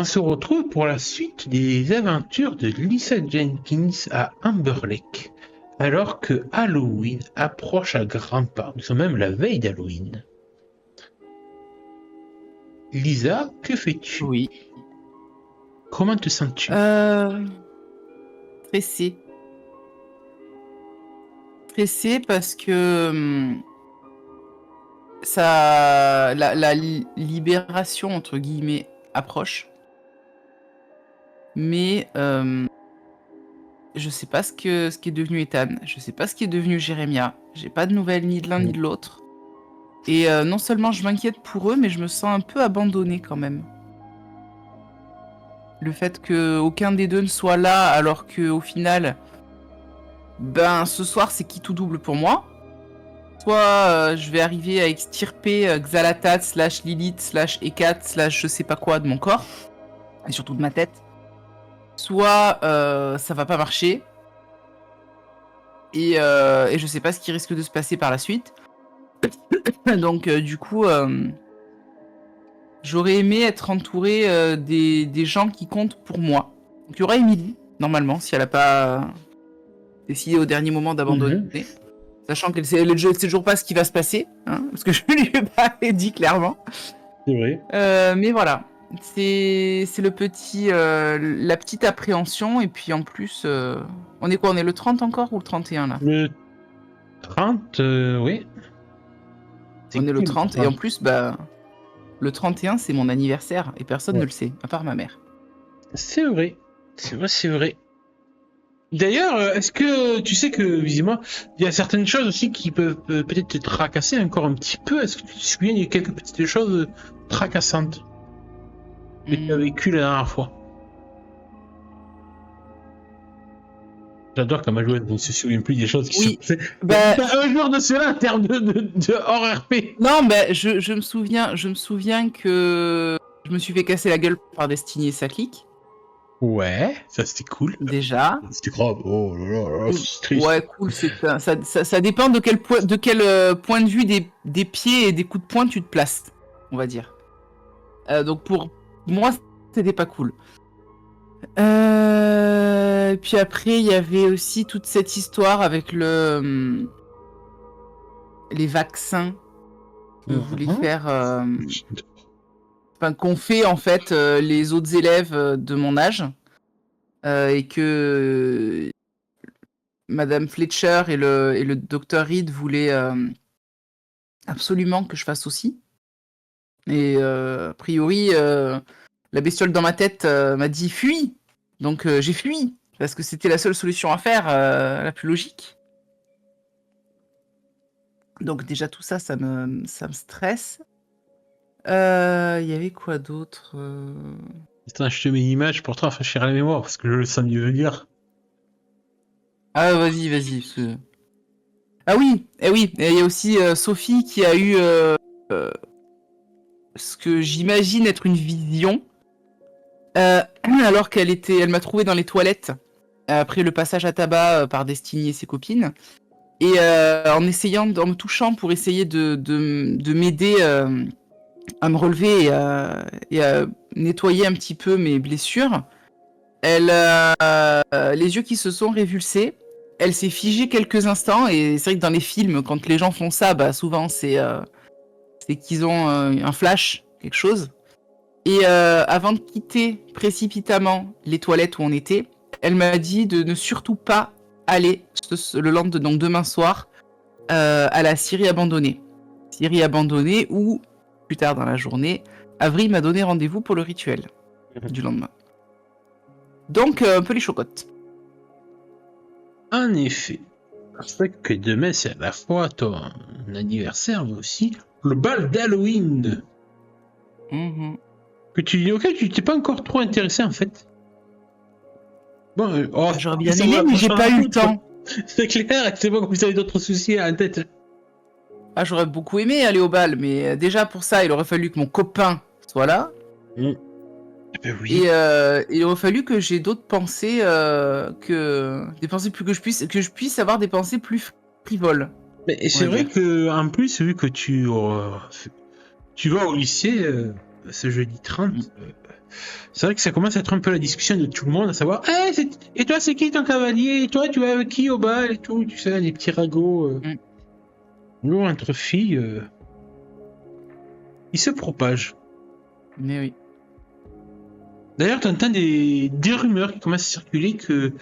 on se retrouve pour la suite des aventures de Lisa Jenkins à Amber Lake, alors que Halloween approche à grands pas. Nous sommes même la veille d'Halloween. Lisa, que fais-tu? Oui. Comment te sens-tu? Stressée. Stressée parce que la libération, entre guillemets, approche. Mais je sais pas ce qui est devenu Ethan. Je sais pas ce qui est devenu Jérémia. J'ai pas de nouvelles ni de l'un ni de l'autre. Et non seulement je m'inquiète pour eux, mais je me sens un peu abandonnée quand même. Le fait qu'aucun des deux ne soit là, alors qu'au final, ce soir c'est qui tout double pour moi. Soit je vais arriver à extirper Xalatat / Lilith / Ekat / je sais pas quoi de mon corps, et surtout de ma tête. Soit ça va pas marcher, et je sais pas ce qui risque de se passer par la suite. Donc du coup, j'aurais aimé être entourée des gens qui comptent pour moi. Donc il y aura Émilie, normalement, si elle a pas décidé au dernier moment d'abandonner. Sachant qu'elle sait toujours pas ce qui va se passer, hein, parce que je lui ai pas dit clairement. C'est vrai. Mais voilà, c'est le petit, la petite appréhension, et puis en plus, on est quoi? On est le 30 encore ou le 31 là? Le 30, oui. On est le 30, et en plus, le 31 c'est mon anniversaire, et personne ne le sait, à part ma mère. C'est vrai, c'est vrai. D'ailleurs, est-ce que tu sais que, visiblement, il y a certaines choses aussi qui peuvent peut-être te tracasser encore un petit peu? Est-ce que tu te souviens de quelques petites choses tracassantes que tu as vécues la dernière fois? J'adore quand ma joueuse ne se souvient plus des choses qui sont passées. Un jour de cela en termes de hors RP. Non, je me souviens que je me suis fait casser la gueule par Destiny et sa clique. Ouais, ça c'était cool. Déjà. C'était grave. Oh là là, c'est triste. Ouais, cool. Ça dépend de quel point de vue des pieds et des coups de poing tu te places, on va dire. Donc pour moi, c'était pas cool. Puis après, il y avait aussi toute cette histoire avec les vaccins que voulaient faire, qu'ont fait en fait les autres élèves de mon âge, et que Madame Fletcher et le docteur Reed voulaient absolument que je fasse aussi. Et a priori, la bestiole dans ma tête m'a dit fuis. Donc j'ai fui parce que c'était la seule solution à faire, la plus logique. Donc déjà tout ça, ça me stresse. Il y avait quoi d'autre? Attends, je te mets une image pour te rafraîchir la mémoire parce que je le sens mieux venir. Ah vas-y. Ah oui, oui, il y a aussi Sophie qui a eu ce que j'imagine être une vision, alors elle m'a trouvé dans les toilettes après le passage à tabac par Destiny et ses copines, et en me touchant pour essayer de m'aider à me relever et à nettoyer un petit peu mes blessures. Elle les yeux qui se sont révulsés. Elle s'est figée quelques instants, et c'est vrai que dans les films, quand les gens font ça, souvent c'est qu'ils ont un flash, quelque chose. Et avant de quitter précipitamment les toilettes où on était, elle m'a dit de ne surtout pas aller donc demain soir à la Syrie abandonnée. Syrie abandonnée où, plus tard dans la journée, Avril m'a donné rendez-vous pour le rituel du lendemain. Donc, un peu les chocottes. En effet. C'est vrai que demain, c'est à la fois ton anniversaire, mais aussi le bal d'Halloween. Que tu t'es pas encore trop intéressé, en fait. Bon, j'aurais bien aimé, mais j'ai pas eu le temps. C'est clair, c'est bon que vous avez d'autres soucis en tête. Ah, j'aurais beaucoup aimé aller au bal, mais déjà pour ça, il aurait fallu que mon copain soit là. Ben oui. Et il aurait fallu que j'ai d'autres pensées, des pensées plus que je puisse avoir des pensées plus frivoles. Mais c'est vrai que en plus, vu que tu vas au lycée ce jeudi 30, c'est vrai que ça commence à être un peu la discussion de tout le monde, à savoir et toi, c'est qui ton cavalier? Et toi, tu vas avec qui au bal et tout? Tu sais, les petits ragots. Mm. Nous, entre filles, ils se propagent. Mais oui. D'ailleurs, tu entends des rumeurs qui commencent à circuler que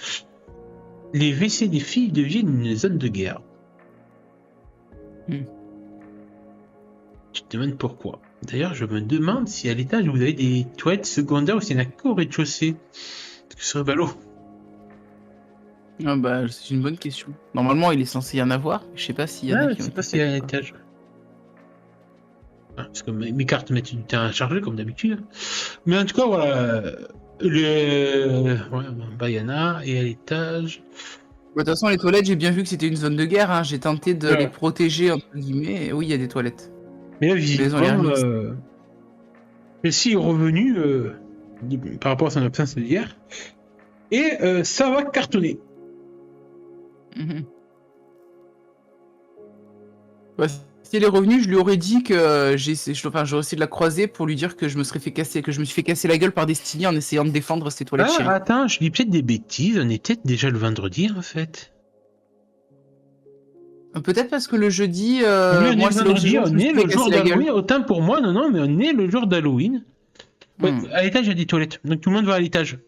les WC des filles deviennent une zone de guerre. Mm. Tu te demandes pourquoi. D'ailleurs, je me demande si à l'étage vous avez des toilettes secondaires ou s'il y en a qu'au rez-de-chaussée. Parce que ce serait ballot. Ah bah, c'est une bonne question. Normalement, il est censé y en avoir. Je sais pas s'il y en a Ouais, qui je ont sais pas été s'il y a faites un ou pas. étage. Ah, parce que mes cartes mettent du temps à charger comme d'habitude. Mais en tout cas, voilà. Ouais, bah, il y en a. Et à l'étage. Bah, de toute façon, les toilettes, j'ai bien vu que c'était une zone de guerre. Hein. J'ai tenté de les Ouais. protéger, entre guillemets. Et oui, il y a des toilettes. Mais là, Mais elles ont l'air visiblement, mixtes. celle-ci est revenue par rapport à son absence d'hier. Et ça va cartonner. Mhm. Bah, si elle est revenue, je lui aurais dit que j'aurais essayé de la croiser pour lui dire que je me suis fait casser la gueule par Destiny en essayant de défendre ses toilettes Ah, chéries. attends, je dis peut-être des bêtises. On est peut-être déjà le vendredi, en fait. Peut-être parce que le jeudi, Oui, on est moi, le c'est le vendredi, jour où je on me suis est fait le jour casser la gueule. d'Halloween. Autant pour moi, non, mais on est le jour d'Halloween. Ouais, Hmm. à l'étage, il y a des toilettes. Donc tout le monde va à l'étage.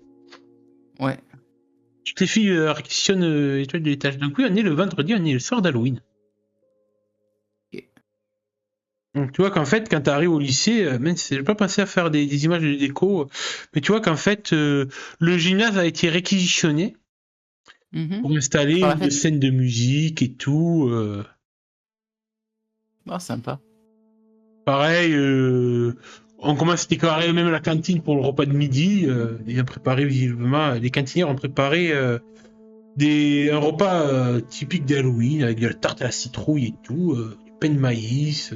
Ouais. Toutes les filles réquisitionnent les toilettes de l'étage. Donc oui, on est le vendredi, on est le soir d'Halloween. Ok. Donc tu vois qu'en fait, quand tu arrives au lycée, même si j'ai pas pensé à faire des images de déco, mais tu vois qu'en fait, le gymnase a été réquisitionné Mhm. pour installer Pour la une fête. scène de musique et tout. Oh, sympa. Pareil, on commence à décorer même la cantine pour le repas de midi. Ils ont préparé visiblement, les cantinières ont préparé un repas typique d'Halloween avec de la tarte à la citrouille et tout, du pain de maïs.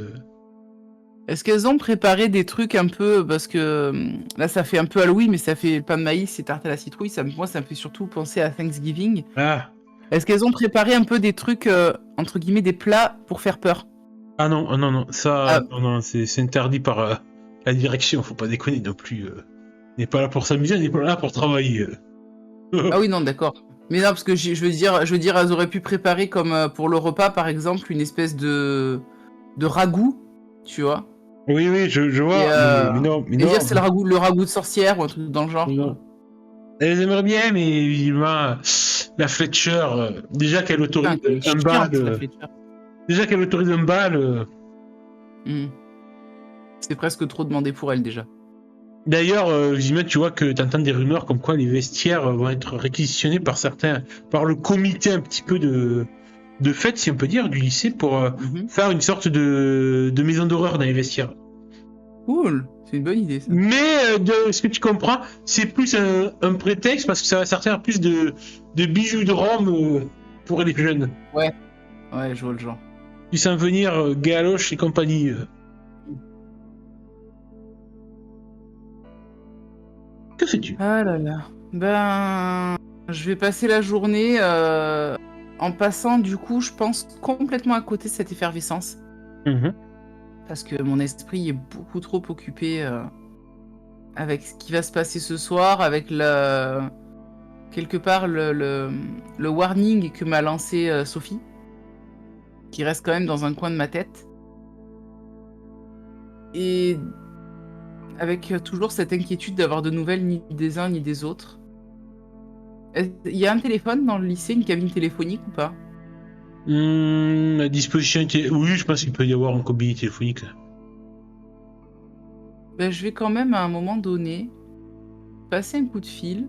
Est-ce qu'elles ont préparé des trucs un peu, parce que là ça fait un peu Halloween, mais ça fait pain de maïs et tarte à la citrouille, moi ça me fait surtout penser à Thanksgiving. Ah, Est-ce qu'elles ont préparé un peu des trucs, entre guillemets, des plats pour faire peur? ah non, non, non, ça, Ah, non, non, c'est interdit par la direction, faut pas déconner non plus. On n'est pas là pour s'amuser, on est pas là pour travailler. ah oui, non, d'accord. Mais non, parce que je veux dire, elles auraient pu préparer comme pour le repas, par exemple, une espèce de ragoût, tu vois. Oui, oui, je Et, vois, euh, mais non, mais et non, dire c'est le ragoût de sorcière ou un truc dans le genre, non. quoi. Elles aimeraient bien, mais visiblement, la Fletcher, déjà qu'elle Putain, autorise elle est un bal, chiante, la Fletcher. déjà qu'elle autorise un bal. Hmm. C'est presque trop demandé pour elle, déjà. D'ailleurs, visiblement, tu vois que tu entends des rumeurs comme quoi les vestiaires vont être réquisitionnés par le comité un petit peu de fête, si on peut dire, du lycée pour Mhm. faire une sorte de maison d'horreur dans les vestiaires. Cool, c'est une bonne idée, ça. Mais de ce que tu comprends, c'est plus un prétexte parce que ça va servir plus de bijoux de Rome pour les jeunes. Ouais, ouais, je vois le genre. Tu sens venir Galoche et compagnie. Que fais-tu? Ah là là. Ben, je vais passer la journée en passant, du coup, je pense, complètement à côté de cette effervescence. Mhm. Parce que mon esprit est beaucoup trop occupé avec ce qui va se passer ce soir, avec quelque part le warning que m'a lancé Sophie, qui reste quand même dans un coin de ma tête. Et avec toujours cette inquiétude d'avoir de nouvelles ni des uns ni des autres. Il y a un téléphone dans le lycée, une cabine téléphonique ou pas? La disposition était... Oui, je pense qu'il peut y avoir un combiné téléphonique. Là. Ben, je vais quand même à un moment donné passer un coup de fil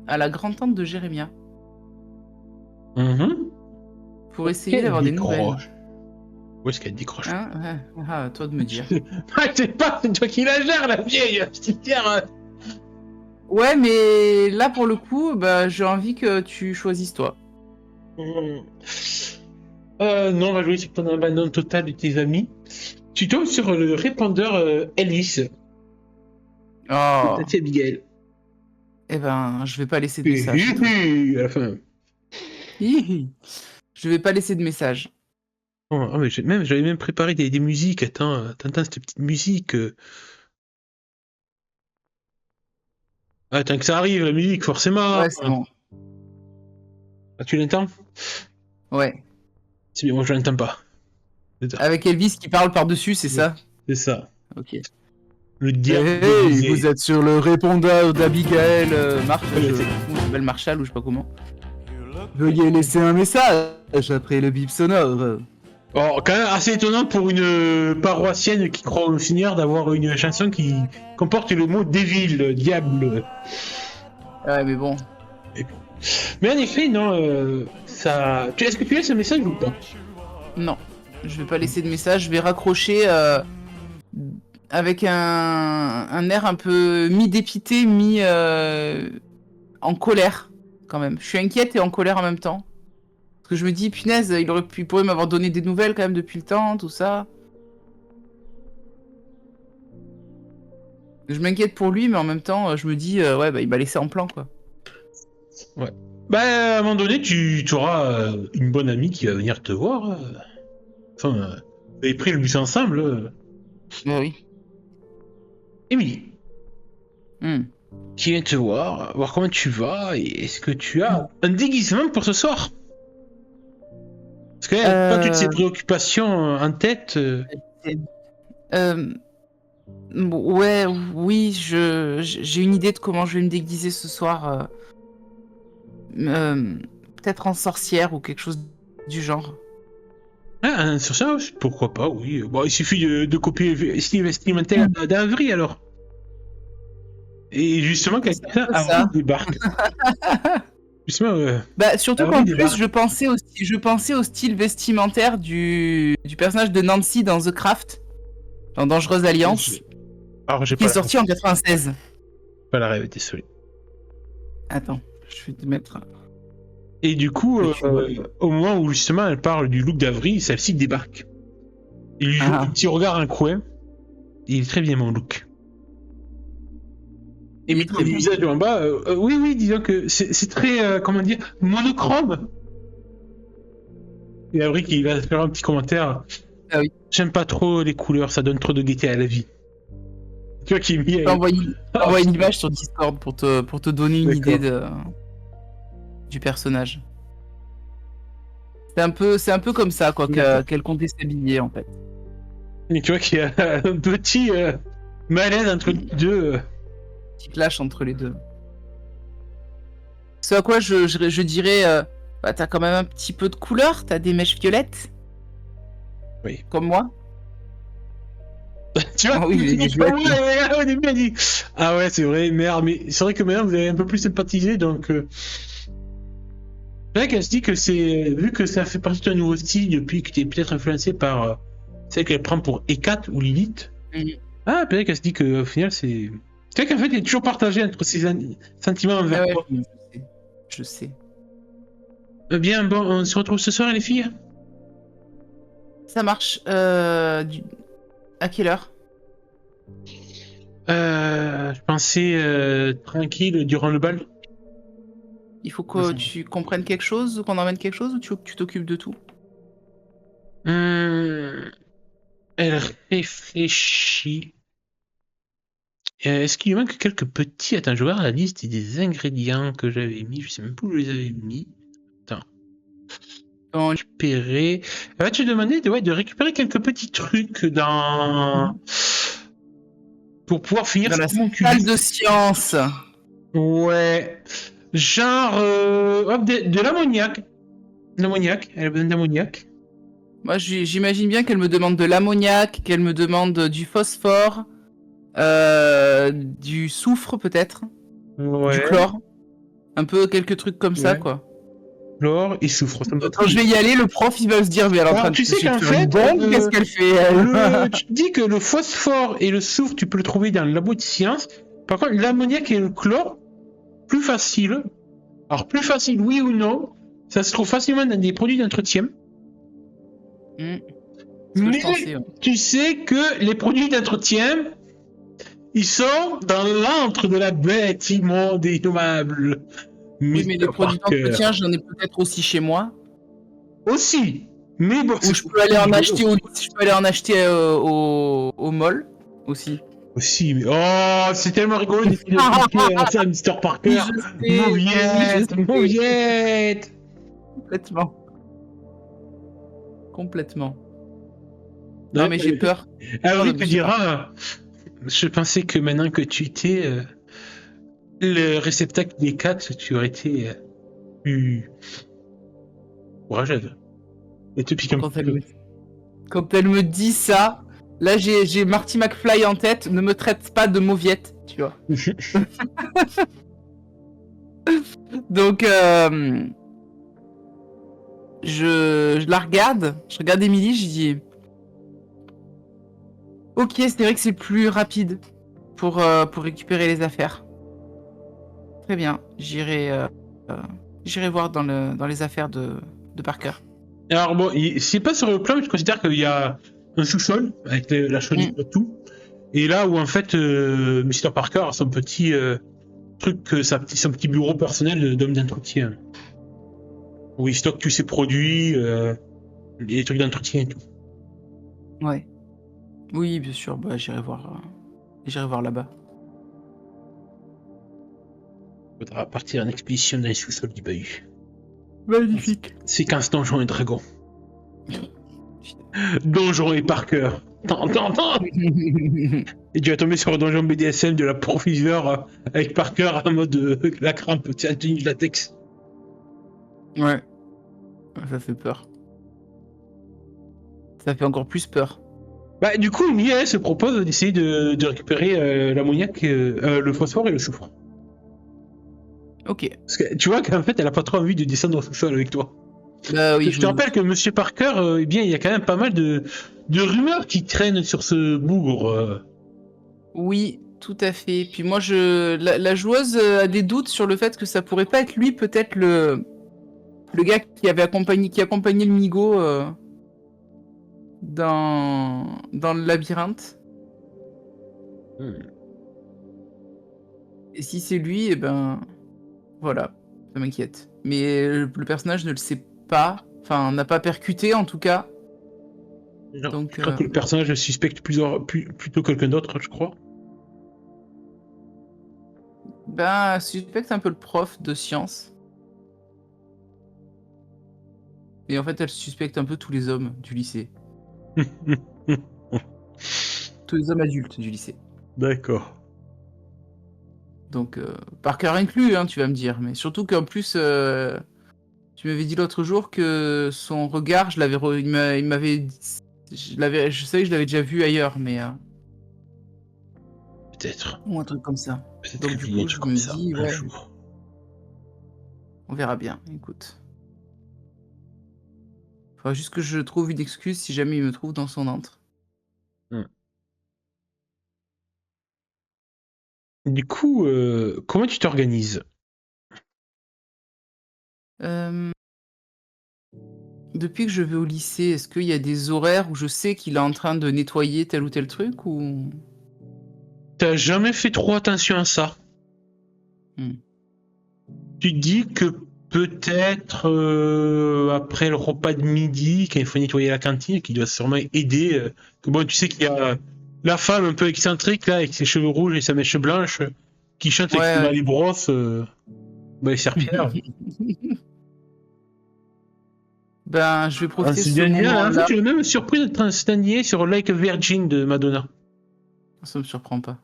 à la grand-tante de Jérémia Mhm. pour essayer Qu'elle d'avoir des nouvelles. décroche. Où est-ce qu'elle décroche? Hein? À toi de me dire. Ah, c'est pas, c'est toi qui la gère, la vieille petitière. Ouais, mais là pour le coup, bah, j'ai envie que tu choisisses toi. Non, on va jouer sur ton abandon total de tes amis. Tu tombes sur le répondeur Ellis. Oh, Tati Abigail. eh ben, je vais pas laisser de Hi, message. hi, hi, à la fin. Hihi. Je vais pas laisser de message. Oh, mais j'avais même préparé des musiques. Attends, t'entends cette petite musique. Attends que ça arrive, la musique, forcément. Ouais, c'est bon. Ah, tu l'entends? Ouais. C'est bien, moi je l'entends pas. C'est ça. Avec Elvis qui parle par-dessus, c'est ça? C'est ça. Ok. Le diable Hey, déguisé. vous êtes sur le répondeur d'Abigail Ouais, Marshall ou je sais pas comment. Veuillez laisser un message après le bip sonore. Oh, quand même assez étonnant pour une paroissienne qui croit au Seigneur d'avoir une chanson qui comporte le mot devil, diable. Ouais, mais bon. Mais en effet, non, ça. Est-ce que tu laisses un message ou pas? Non. Je vais pas laisser de message, je vais raccrocher avec un air un peu mi-dépité, en colère, quand même. Je suis inquiète et en colère en même temps. Parce que je me dis, punaise, il pourrait m'avoir donné des nouvelles quand même depuis le temps, tout ça. Je m'inquiète pour lui, mais en même temps, je me dis, ouais, bah il m'a laissé en plan, quoi. Ouais. Bah, à un moment donné, tu auras une bonne amie qui va venir te voir. Enfin, vous avez pris le bus ensemble. Bah oui. Émilie, Hmm. qui vient te voir comment tu vas, et est-ce que tu as un déguisement pour ce soir? Parce qu'elle n'a pas toutes ses préoccupations en tête. Euh, ouais, oui, j'ai une idée de comment je vais me déguiser ce soir. Peut-être en sorcière ou quelque chose du genre. Ah, sur ça, pourquoi pas, oui. Bon, il suffit de copier style vestimentaire d'Avril alors. Et justement, C'est un quelqu'un peu Avril ça. débarque. Justement, Bah, surtout Avril qu'en débarque. plus, je pensais au style vestimentaire du personnage de Nancy dans The Craft, dans Dangereuse Alliance, Alors, j'ai qui pas est la sorti en 96. pas la rêve, désolé. Attends, je vais te mettre. Et du coup, Que tu vois. au moment où justement elle parle du look d'Avril, celle-ci débarque. Il lui joue Ah. un petit regard un coin. Il est très bien mon look. Et Il est puis très le bien. visage en bas, oui, oui, disons que c'est très, comment dire, monochrome. Et Avril qui va faire un petit commentaire. Ah oui. J'aime pas trop les couleurs, ça donne trop de gaieté à la vie. Tu vois qui est mis. Je vais envoyer une image sur Discord pour te donner une idée du personnage. C'est un peu comme ça, quoi, qu'elle comptait s'habiller, en fait. Et tu vois qu'il y a un petit malaise entre les deux. Petit clash entre les deux. Ce à quoi je dirais, bah, t'as quand même un petit peu de couleur, t'as des mèches violettes. Oui. Comme moi. Tu vois, Ah oui, il dit je pas vois. ouais, au début, elle dit ah ouais, c'est vrai, merde, mais c'est vrai que maintenant vous avez un peu plus sympathisé, donc. C'est vrai qu'elle se dit que c'est. Vu que ça fait partie de ton nouveau style depuis que tu es peut-être influencé par celle qu'elle prend pour Ekat ou Lilith. Mhm. Ah, peut-être qu'elle se dit qu'au final c'est. C'est vrai qu'en fait, elle est toujours partagée entre ses sentiments envers Ah ouais, toi. je sais. Bien, bon, on se retrouve ce soir, les filles? Ça marche. À quelle heure? Je pensais tranquille durant le bal. Il faut que tu comprennes quelque chose, ou qu'on emmène quelque chose, ou tu veux que tu t'occupes de tout? Elle réfléchit. Est-ce qu'il lui manque quelques petits... Attends, je vais voir la liste des ingrédients que j'avais mis. Je sais même pas où je les avais mis. Attends. Récupérer... Elle va te demander de récupérer quelques petits trucs dans... Pour pouvoir finir Dans la mon cul. salle de science. Ouais. Genre... hop, de l'ammoniac. L'ammoniac. Elle a besoin d'ammoniac. Moi, j'imagine bien qu'elle me demande de l'ammoniac, qu'elle me demande du phosphore, du soufre peut-être, Ouais. du chlore. Un peu quelques trucs comme ça, Ouais. quoi. Chlore et soufre. Ça me va Quand très je vais y aller, le prof, il va se dire, mais elle est en Alors, train de tu sais faire qu'en une fait, bombe, qu'est-ce qu'elle fait, elle tu te dis que le phosphore et le soufre, tu peux le trouver dans le labo de science. Par contre, l'ammoniac et le chlore, plus facile. Alors, plus facile, oui ou non, ça se trouve facilement dans des produits d'entretien. C'est ce que Mais je pensais, ouais. tu sais que les produits d'entretien, ils sont dans l'antre de la bête immonde et innommable. Oui, mais les Mr. produits Parker. d'entretien, j'en ai peut-être aussi chez moi. Aussi. Mais bon, Ou je peux aller en acheter au mall aussi. Aussi, mais oh, c'est tellement rigolo d'essayer d'expliquer ça à Mr. Parker. Mauviette, mauviette. Complètement. Complètement. Non, mais j'ai peur. Ah oui, de tu Monsieur diras, je pensais que maintenant que tu étais le réceptacle des 4, tu aurais été plus courageuse. Et te pique un Quand petit elle peu. me... Quand elle me dit ça, là j'ai Marty McFly en tête. Ne me traite pas de mauviette, tu vois. Donc je la regarde. Je regarde Emily. Je dis ok, c'est vrai que c'est plus rapide pour récupérer les affaires. Très bien, j'irai voir dans les affaires de Parker. Alors bon, c'est pas sur le plan, mais je considère qu'il y a un sous-sol avec la chaudière et tout. Et là où en fait Mr. Parker a son petit truc, son petit bureau personnel d'homme d'entretien. Où il stocke tous ses produits, les trucs d'entretien et tout. Ouais. Oui, bien sûr, bah j'irai voir là-bas. Faudra partir en expédition dans les sous-sols du bahut. Magnifique. Séquence Donjons et Dragons. Donjons et Parker. Tant. Et tu vas tomber sur un donjon BDSM de la professeur avec Parker en mode la crampe, tu sais, tenue de latex. Ouais. Ça fait peur. Ça fait encore plus peur. Bah, du coup, Mia se propose d'essayer de récupérer l'ammoniac, le phosphore et le soufre. Ok. Parce que tu vois qu'en fait, elle a pas trop envie de descendre au sous-sol avec toi. Bah oui, Je te rappelle que Monsieur Parker, eh bien, il y a quand même pas mal de rumeurs qui traînent sur ce bougre. Oui, tout à fait. Puis moi, la joueuse a des doutes sur le fait que ça pourrait pas être lui, peut-être le gars qui accompagnait le Migo dans le labyrinthe. Et si c'est lui, eh ben voilà, ça m'inquiète. Mais le personnage ne le sait pas, enfin n'a pas percuté en tout cas. Non, Donc, je crois que le personnage suspecte plutôt quelqu'un d'autre, je crois. Ben, suspecte un peu le prof de sciences. Et en fait, elle suspecte un peu tous les hommes du lycée. Tous les hommes adultes du lycée. D'accord. Donc, Parker inclus, hein, tu vas me dire. Mais surtout qu'en plus, tu m'avais dit l'autre jour que son regard, je savais que je l'avais déjà vu ailleurs, mais... Peut-être. ou un truc comme ça. Peut-être Donc, qu'il du y a un coup, truc je comme me ça, dis, un ouais, jour. on verra bien, écoute. Faudra juste que je trouve une excuse si jamais il me trouve dans son antre. Du coup, comment tu t'organises? Depuis que je vais au lycée, est-ce qu'il y a des horaires où je sais qu'il est en train de nettoyer tel ou tel truc ou... T'as jamais fait trop attention à ça. Tu te dis que peut-être après le repas de midi, quand il faut nettoyer la cantine, qu'il doit sûrement aider. Que bon, tu sais qu'il y a la femme un peu excentrique là, avec ses cheveux rouges et sa mèche blanche, qui chante avec Ouais. les brosses, les serpillères. Ben, je vais profiter de C'est ce bien. En fait, moment-là. tu es même surpris d'être un standier sur Lake Virgin de Madonna. Ça me surprend pas.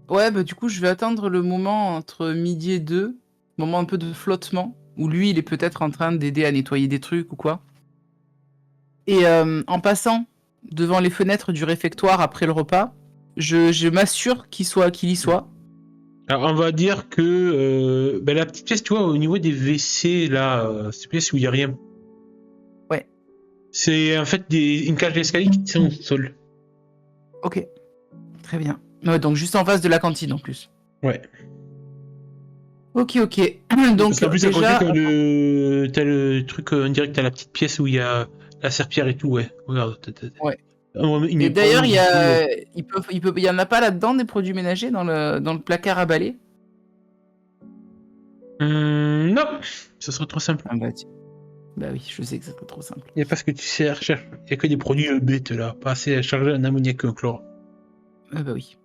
Ouais, bah du coup, je vais attendre le moment entre midi et 2, moment un peu de flottement, où lui, il est peut-être en train d'aider à nettoyer des trucs ou quoi. Et en passant devant les fenêtres du réfectoire après le repas, je m'assure qu'il y soit. Alors, on va dire que la petite pièce, tu vois, au niveau des WC, là, cette pièce où il n'y a rien. Ouais. C'est en fait une cage d'escalier qui tient au sol. Ok. Très bien. Ouais, donc juste en face de la cantine en plus. Ouais. Ok. Donc, Parce qu'en plus, à côté, déjà... t'as le truc, on dirait que t'as la petite pièce où il y a la serpillière et tout, ouais. Regarde. Ouais. Il Et met pas d'ailleurs, du tout, il y en a pas là-dedans des produits ménagers dans le placard à balai? Non, ce serait trop simple. Ah bah tiens. Bah oui, je sais que c'est pas trop simple. Et parce que tu sais, recherche, il n'y a que des produits bêtes là, pas assez à charger en ammoniac et en chlore. Ah bah oui.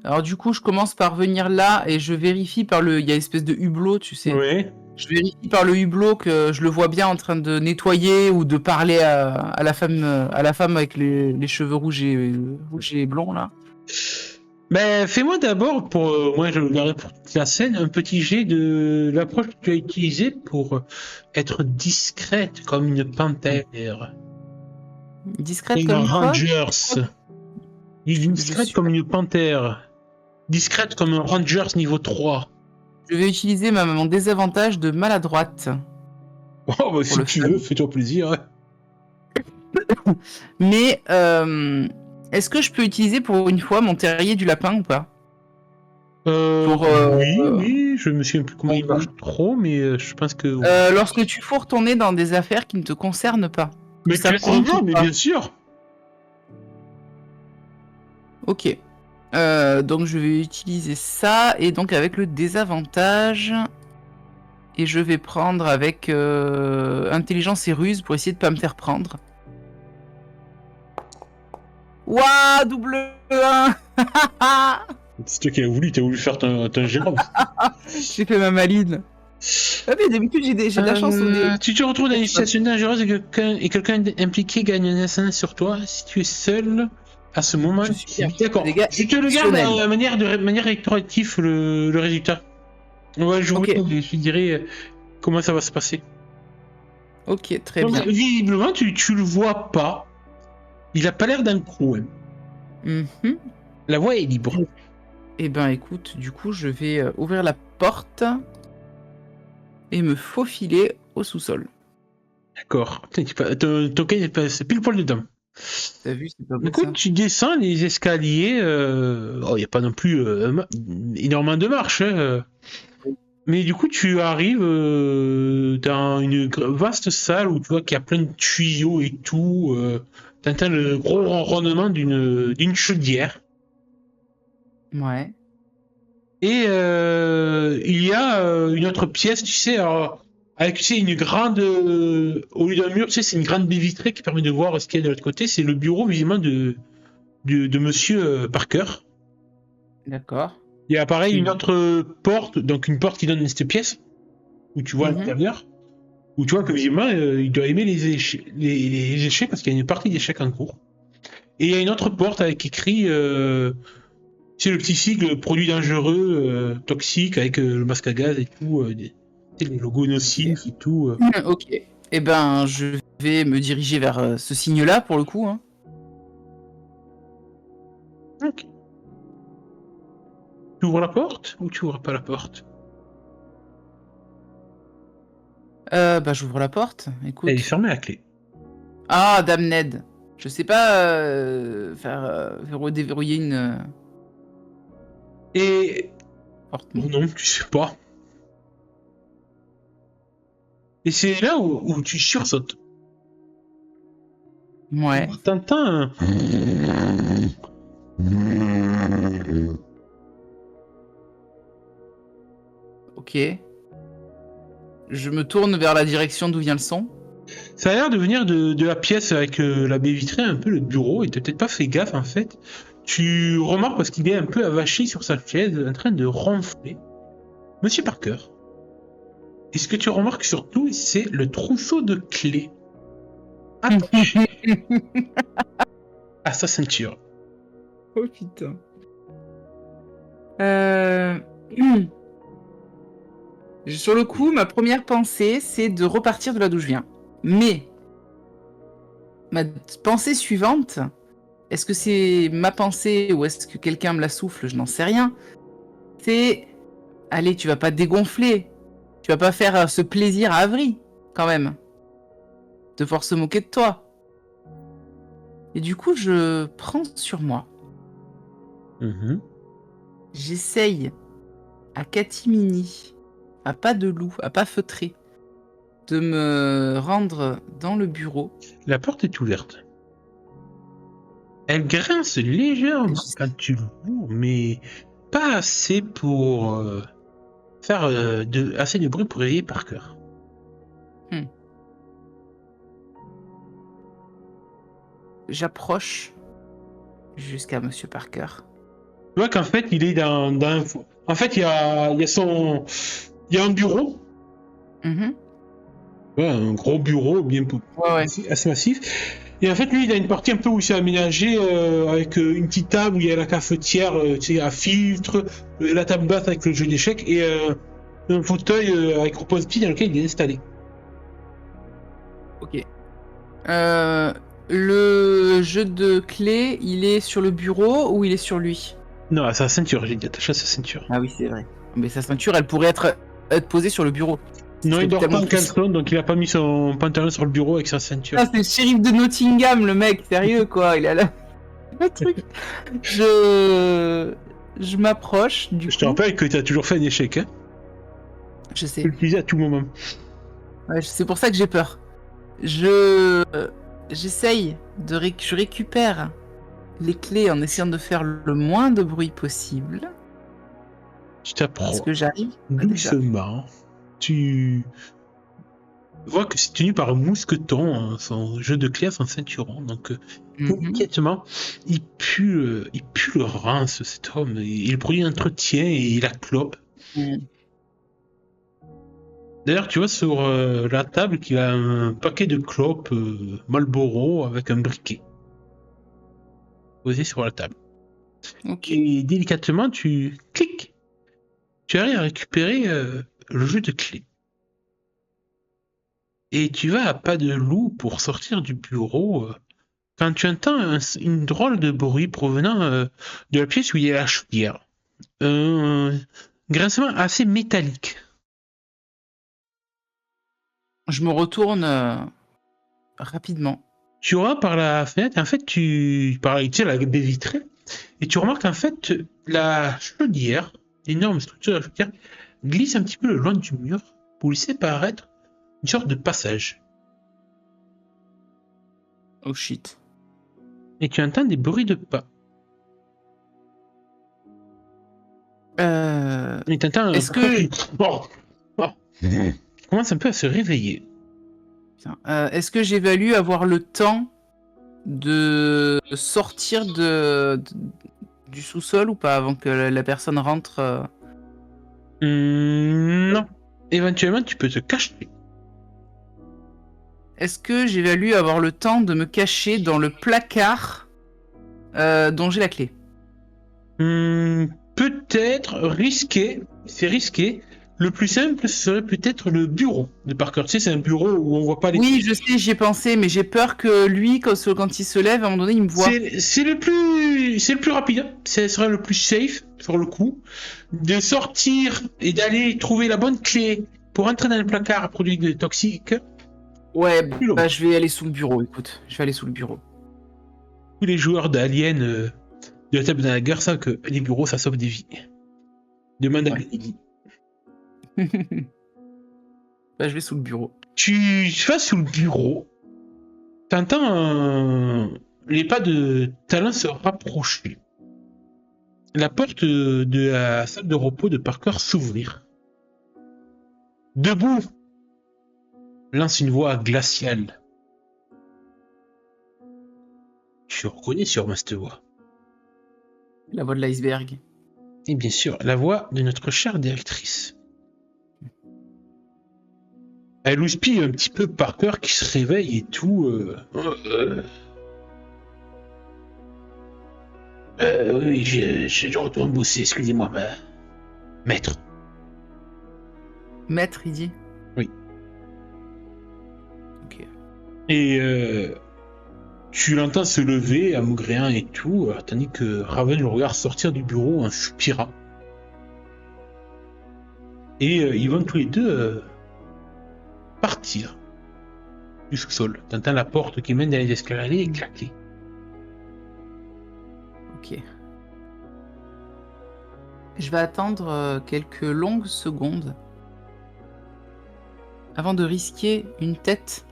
Alors du coup, je commence par venir là et je vérifie par le... Il y a une espèce de hublot, tu sais. Oui. Je vérifie par le hublot que je le vois bien en train de nettoyer ou de parler à la femme avec les cheveux rouges et blonds là. Ben, fais-moi d'abord, pour moi je regarderai pour toute la scène, un petit jet de l'approche que tu as utilisée pour être discrète comme une panthère. Discrète Une comme quoi? Rangers. Discrète suis- comme une panthère. Discrète comme un Rangers niveau 3. Je vais utiliser mon désavantage de maladroite. Oh, bah, Pour si le tu fun. veux, fais-toi plaisir. Ouais. Mais est-ce que je peux utiliser pour une fois mon terrier du lapin ou pas? Pour, oui, je me souviens plus comment il marche trop, mais je pense que... lorsque tu fous retourner dans des affaires qui ne te concernent pas. Mais ça tu compte ou mais pas? bien sûr. Ok. Donc je vais utiliser ça et donc avec le désavantage. Et je vais prendre avec intelligence et ruse pour essayer de pas me faire prendre. Ouah, double 1. C'est toi qui as voulu, t'as voulu faire ton gérant. J'ai fait ma maline. Ah mais d'habitude j'ai de la chance au dé. Tu te retrouves dans une situation dangereuse et quelqu'un impliqué gagne un ascendant sur toi. Si tu es seul, à ce moment, Je suis d'accord. des gars Je te le garde exceptionnels. à manière rétroactive le résultat. Ouais, je Ok. dirai comment ça va se passer. Ok, très Donc, bien. visiblement, tu le vois pas. Il a pas l'air d'un crew. Hein. Mhm. La voie est libre. Eh ben écoute, du coup je vais ouvrir la porte et me faufiler au sous-sol. D'accord. Ton cas, c'est pile poil dedans. T'as vu, c'est pas beau Écoute, ça. tu descends les escaliers. Il n'y a pas non plus énormément de marches. Hein. Mais du coup, tu arrives dans une vaste salle où tu vois qu'il y a plein de tuyaux et tout. T'entends le gros ronronnement d'une chaudière. Ouais. Et il y a une autre pièce, tu sais, alors, avec tu sais, une grande. Au lieu d'un mur, tu sais, c'est une grande baie vitrée qui permet de voir ce qu'il y a de l'autre côté. C'est le bureau, visiblement, de monsieur Parker. D'accord. Il y a pareil une autre porte, donc une porte qui donne dans cette pièce, où tu vois à Mhm. l'intérieur, où tu vois que visiblement, il doit aimer les échecs parce qu'il y a une partie d'échecs en cours. Et il y a une autre porte avec écrit. C'est le petit sigle produit dangereux, toxique, avec le masque à gaz et tout, les logos nocifs et tout. Ok. Eh ben je vais me diriger vers ce signe-là pour le coup. Hein. Ok. Tu ouvres la porte ou tu ouvres pas la porte? Bah j'ouvre la porte. Écoute. Elle est fermée à clé. Ah, Dame Ned. Je sais pas faire déverrouiller une Et porte. non, tu sais pas. Et c'est là où tu sursautes. Ouais. T'entends un... Ok. Je me tourne vers la direction d'où vient le son. Ça a l'air de venir de la pièce avec la baie vitrée, un peu le bureau, et t'as peut-être pas fait gaffe en fait. Tu remarques parce qu'il est un peu avachi sur sa chaise, en train de ronfler. Monsieur Parker. Et ce que tu remarques surtout, c'est le trousseau de clés attaché à sa ceinture. Oh putain. Sur le coup, ma première pensée, c'est de repartir de là d'où je viens. Mais ma pensée suivante, est-ce que c'est ma pensée ou est-ce que quelqu'un me la souffle? Je n'en sais rien. C'est, allez, tu vas pas dégonfler. Tu vas pas faire ce plaisir à Avery, quand même. De force se moquer de toi. Et du coup, je prends sur moi. J'essaye à catimini, à pas de loup, à pas feutrer, de me rendre dans le bureau. La porte est ouverte. Elle grince légèrement quand tu l'ouvres, mais pas assez pour faire assez de bruit pour réveiller Parker. j'approche jusqu'à Monsieur Parker. Tu vois qu'en fait, il est En fait, il y a son... Il y a un bureau. Mhm. Ouais, un gros bureau Ouais. assez massif. Et en fait, lui, il a une partie un peu où il s'est aménagé avec une petite table où il y a la cafetière tu sais, à filtre, la table basse avec le jeu d'échecs et un fauteuil avec repose-pied dans lequel il est installé. Ok. Le jeu de clés, il est sur le bureau ou il est sur lui? Non, à sa ceinture, j'ai dit attaché à sa ceinture. Ah oui, c'est vrai. Mais sa ceinture, elle pourrait être posée sur le bureau. Non, il dort pas Tellement en plus- caleçon, donc il a pas mis son pantalon sur le bureau avec sa ceinture. Ah, c'est le shérif de Nottingham, le mec, sérieux quoi, il a le truc. Je m'approche du Je te coup. rappelle que tu as toujours fait un échec, hein. Je Tu sais. peux l'utiliser à tout moment. Ouais, c'est pour ça que j'ai peur. J'essaye je récupère les clés en essayant de faire le moins de bruit possible. Tu Est-ce t'approches que j'arrive? Ah, déjà. doucement. Tu vois que c'est tenu par un mousqueton, hein, son jeu de clés à son ceinturon. Donc, Mhm. immédiatement, il pue le rince, cet homme. Il produit un entretien et il la clope. Mhm. D'ailleurs, tu vois sur la table qu'il a un paquet de clopes Marlboro avec un briquet posé sur la table. Ok. Et délicatement, tu cliques. Tu arrives à récupérer le jeu de clés. Et tu vas à pas de loup pour sortir du bureau quand tu entends une drôle de bruit provenant de la pièce où il y a la chaudière. Un grincement assez métallique. Je me retourne rapidement. Tu vois par la fenêtre, en fait, tu sais, la baie vitrée, et tu remarques en fait la chaudière, l'énorme structure de la chaudière, glisse un petit peu le long du mur pour laisser paraître une sorte de passage. Oh shit. Et tu entends des bruits de pas. Et tu entends Est-ce que qui commence un peu à se réveiller. Putain, est-ce que j'évalue avoir le temps de sortir du sous-sol ou pas avant que la personne rentre? Non. Éventuellement, tu peux te cacher. Est-ce que j'évalue avoir le temps de me cacher dans le placard dont j'ai la clé? Peut-être risqué. C'est risqué. Le plus simple, ce serait peut-être le bureau de Parker. Tu sais, c'est un bureau où on voit pas les... Oui, je sais, j'y ai pensé, mais j'ai peur que lui, quand il se lève, à un moment donné, il me voit. C'est le plus rapide. Ce sera le plus safe, sur le coup. De sortir et d'aller trouver la bonne clé pour entrer dans le placard à produits toxiques. Ouais, Plus long. bah je vais aller sous le bureau, écoute. Je vais aller sous le bureau. Tous les joueurs d'Alien de la table de la guerre savent que les bureaux, ça sauve des vies. Demande à Ouais. Benigni. Bah je vais sous le bureau. Tu vas sous le bureau. T'entends les pas de Talon se rapprocher. La porte de la salle de repos de Parker s'ouvrir. Debout, lance une voix glaciale. Tu reconnais sûrement cette voix. La voix de l'iceberg. Et bien sûr, la voix de notre chère directrice. Elle houspille un petit peu Parker qui se réveille et tout. Oui, je retourne bosser, excusez-moi, maître. Maître, il dit. Oui. Ok. Et tu l'entends se lever, amaugréant et tout, tandis que Raven le regarde sortir du bureau en soupirant. Et ils vont tous les deux partir du sous-sol. T'entends la porte qui mène dans les escaliers claquer. Ok. Je vais attendre quelques longues secondes avant de risquer une tête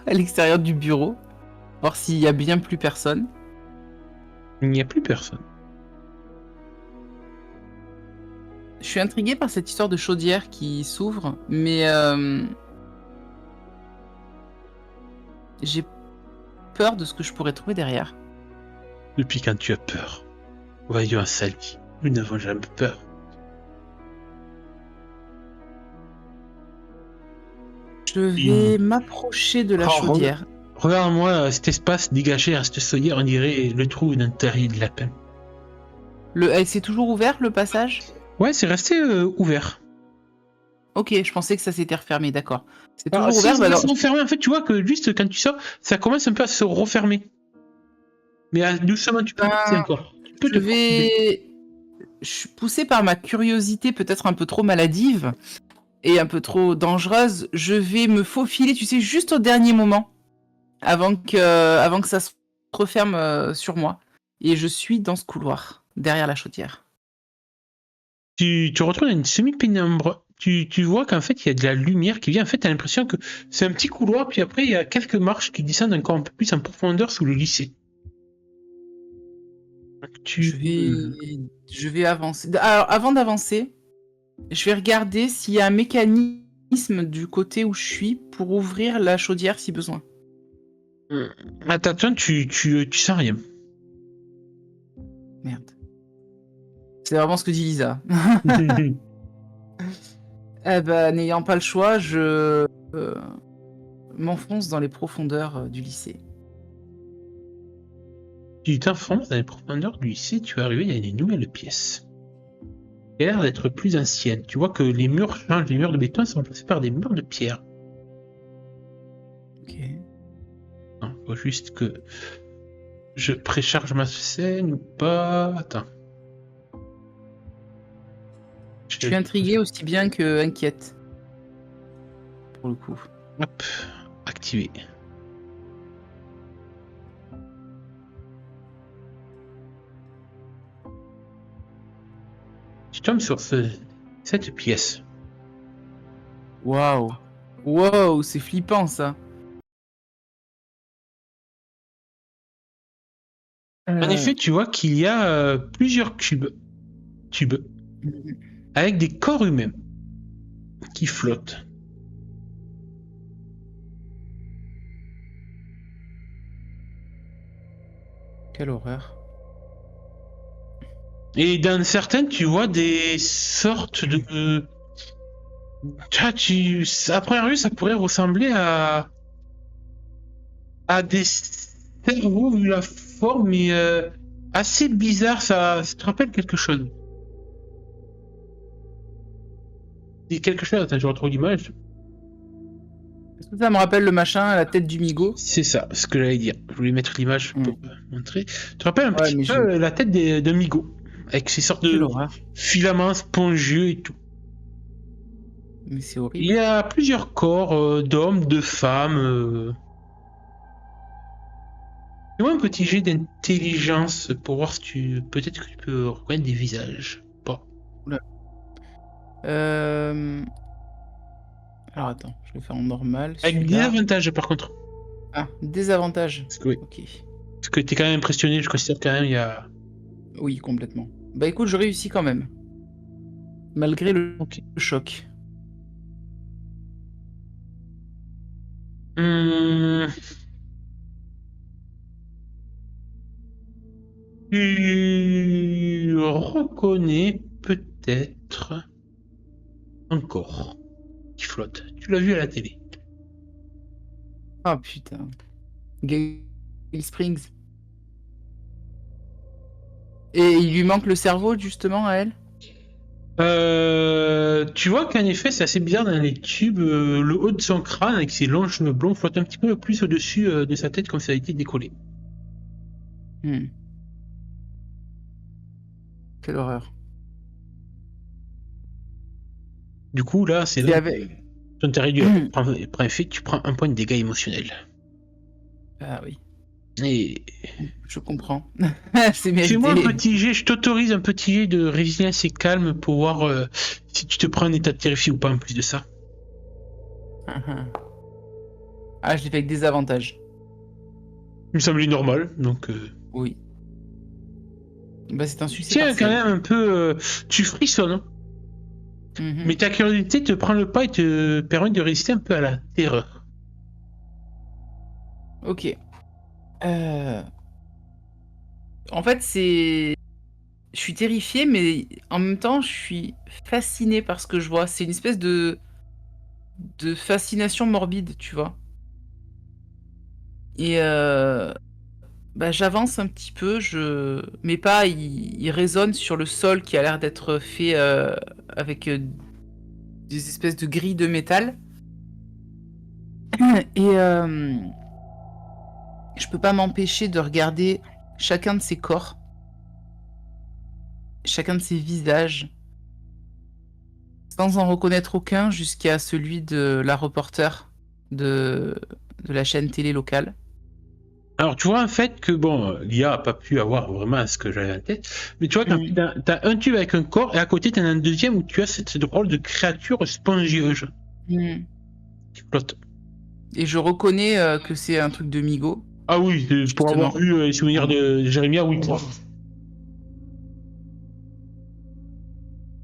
à l'extérieur du bureau, voir s'il y a bien plus personne. Il n'y a plus personne. Je suis intrigué par cette histoire de chaudière qui s'ouvre, mais j'ai peur de ce que je pourrais trouver derrière. Depuis quand tu as peur? Voyons, Sally, nous n'avons jamais peur. Je vais m'approcher de la Oh, chaudière. Regarde-moi cet espace dégagé à cette chaudière, on dirait le trou d'un terrier de lapin. C'est toujours ouvert le passage? Ouais, c'est resté ouvert. Ok, je pensais que ça s'était refermé, d'accord. C'est toujours Alors, ouvert, si bah ça alors... se refermer, en fait, tu vois que juste quand tu sors, ça commence un peu à se refermer. Mais doucement, tu peux passer encore. Tu peux te protéger. Je suis poussé par ma curiosité peut-être un peu trop maladive et un peu trop dangereuse. Je vais me faufiler, tu sais, juste au dernier moment, avant que ça se referme sur moi. Et je suis dans ce couloir, derrière la chaudière. Tu te retrouves dans une semi-pénombre. Tu vois qu'en fait, il y a de la lumière qui vient. En fait, tu as l'impression que c'est un petit couloir, puis après, il y a quelques marches qui descendent encore un peu plus en profondeur sous le lycée. Je vais avancer. Alors, avant d'avancer, je vais regarder s'il y a un mécanisme du côté où je suis pour ouvrir la chaudière si besoin. Attends, tu sens rien. Merde. C'est vraiment ce que dit Lisa. Eh ben, n'ayant pas le choix, je m'enfonce dans les profondeurs du lycée. Tu t'enfonces dans les profondeurs du lycée, tu es arrivé, il y a une nouvelle pièce. Il a l'air d'être plus ancienne. Tu vois que les murs changent, les murs de béton sont remplacés par des murs de pierre. Ok. Non, faut juste que je précharge ma scène ou pas. Attends. Je suis intrigué aussi bien que inquiète. Pour le coup. Hop, activé. Tu tombes sur cette pièce. Waouh. Waouh, c'est flippant ça. En effet, tu vois qu'il y a plusieurs tubes avec des corps humains qui flottent. Quelle horreur. Et dans certaines, tu vois des sortes de... À première vue, ça pourrait ressembler à des cerveaux vu la forme, mais assez bizarre, ça te rappelle quelque chose. Dis quelque chose, attends, je retrouve l'image. Est-ce que ça me rappelle le machin à la tête du Migo? C'est ça, ce que j'allais dire. Je voulais mettre l'image pour montrer. Tu te rappelles un Ouais, petit mais peu la tête de Migo, avec ces sortes Quelle de horreur. filaments spongieux et tout. Mais c'est Il horrible. y a plusieurs corps d'hommes, de femmes. Fais-moi un petit jet d'intelligence pour voir si tu... Peut-être que tu peux reconnaître des visages. Pas. Alors attends, je vais faire en normal. Avec des avantages par contre. Ah, désavantage. Parce que, oui. Ok. Parce que t'es quand même impressionné, je considère quand même il y a... Oui, complètement. Bah écoute, je réussis quand même. Malgré le choc. Tu reconnais peut-être un corps qui flotte. Tu l'as vu à la télé. Ah putain. Gale Springs. Et il lui manque le cerveau justement à elle? Tu vois qu'en effet c'est assez bizarre dans les tubes, le haut de son crâne avec ses longs cheveux blonds flotte un petit peu plus au-dessus de sa tête comme ça a été décollé. Quelle horreur. Du coup là c'est là ton terrier prend effet, tu prends un point de dégâts émotionnels. Ah oui. Et je comprends. C'est mérité. Fais-moi un petit jet, je t'autorise un petit jet de résilience et calme pour voir si tu te prends un état de terrifié ou pas en plus de ça. Ah, je l'ai fait avec des avantages. Il me semblait normal, donc... Oui. Bah c'est un succès. Tiens, quand même un peu... tu frissonnes. Mais ta curiosité te prend le pas et te permet de résister un peu à la terreur. Ok. Euh, En fait, c'est... Je suis terrifiée, mais en même temps, je suis fascinée par ce que je vois. C'est une espèce de fascination morbide, tu vois. Et bah, j'avance un petit peu, mes pas, ils résonnent sur le sol qui a l'air d'être fait avec des espèces de grilles de métal. Et je peux pas m'empêcher de regarder chacun de ces corps, chacun de ces visages, sans en reconnaître aucun jusqu'à celui de la reporter de, de la chaîne télé locale. Alors, tu vois, en fait, que bon, l'IA a pas pu avoir vraiment ce que j'avais en tête, mais tu vois, t'as un tube avec un corps, et à côté, t'en as un deuxième où tu as cette drôle de créature spongieuse Mm. qui flotte. Et je reconnais que c'est un truc de Migo, Ah oui, pour justement. avoir vu les souvenirs de Jérémia, oui.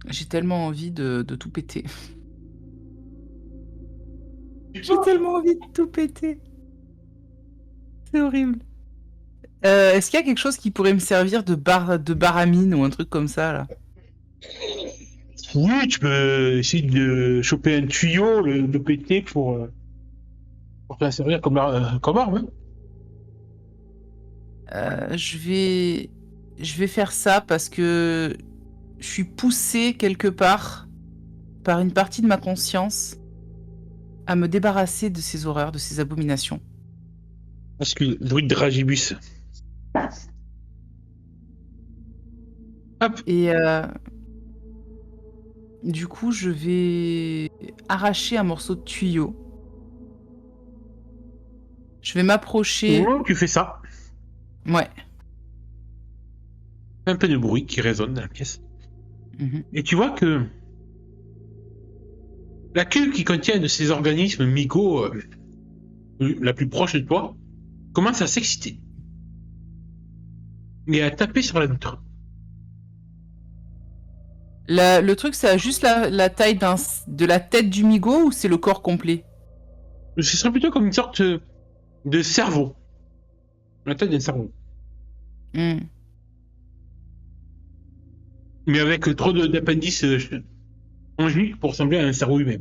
J'ai tellement envie de tout péter. J'ai tellement envie de tout péter. C'est horrible. Est-ce qu'il y a quelque chose qui pourrait me servir de baramine ou un truc comme ça, là? Oui, tu peux essayer de choper un tuyau, le péter pour te la servir comme arme. Hein. Je vais faire ça parce que je suis poussée quelque part par une partie de ma conscience à me débarrasser de ces horreurs, de ces abominations. Parce que le druide de Ragibus. Hop. Et du coup, je vais arracher un morceau de tuyau. Je vais m'approcher. Oh, tu fais ça. Ouais. Un peu de bruit qui résonne dans la pièce. Mhm. Et tu vois que la queue qui contient de ces organismes migos la plus proche de toi commence à s'exciter et à taper sur la vitre. Le truc, c'est juste la taille de la tête du Migo ou c'est le corps complet? Ce serait plutôt comme une sorte de cerveau. La tête d'un cerveau. Hmm. Mais avec trop d'appendices fongiques pour ressembler à un cerveau humain.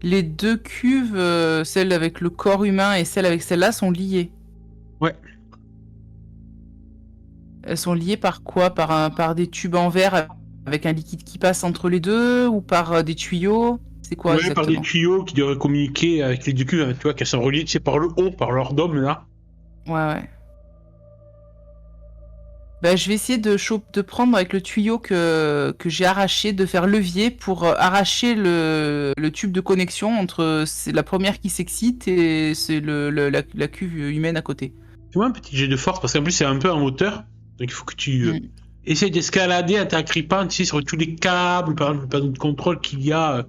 Les deux cuves, celle avec le corps humain et celle avec celle-là, sont liées. Ouais. Elles sont liées par quoi? Par des tubes en verre avec un liquide qui passe entre les deux ou par des tuyaux? C'est quoi Ouais, par des exactement? tuyaux qui devraient communiquer avec les deux cuves, hein, tu vois, qu'elles sont reliées, tu sais, par le haut, par leur dôme, là. Ouais, ouais. Bah, je vais essayer de prendre avec le tuyau que j'ai arraché, de faire levier pour arracher le tube de connexion entre c'est la première qui s'excite et c'est la cuve humaine à côté. Tu vois, un petit jet de force, parce qu'en plus, c'est un peu en hauteur. Donc, il faut que tu Mm. essayes d'escalader en t'agrippant, tu sais, sur tous les câbles, par exemple, le panneau de contrôle qu'il y a.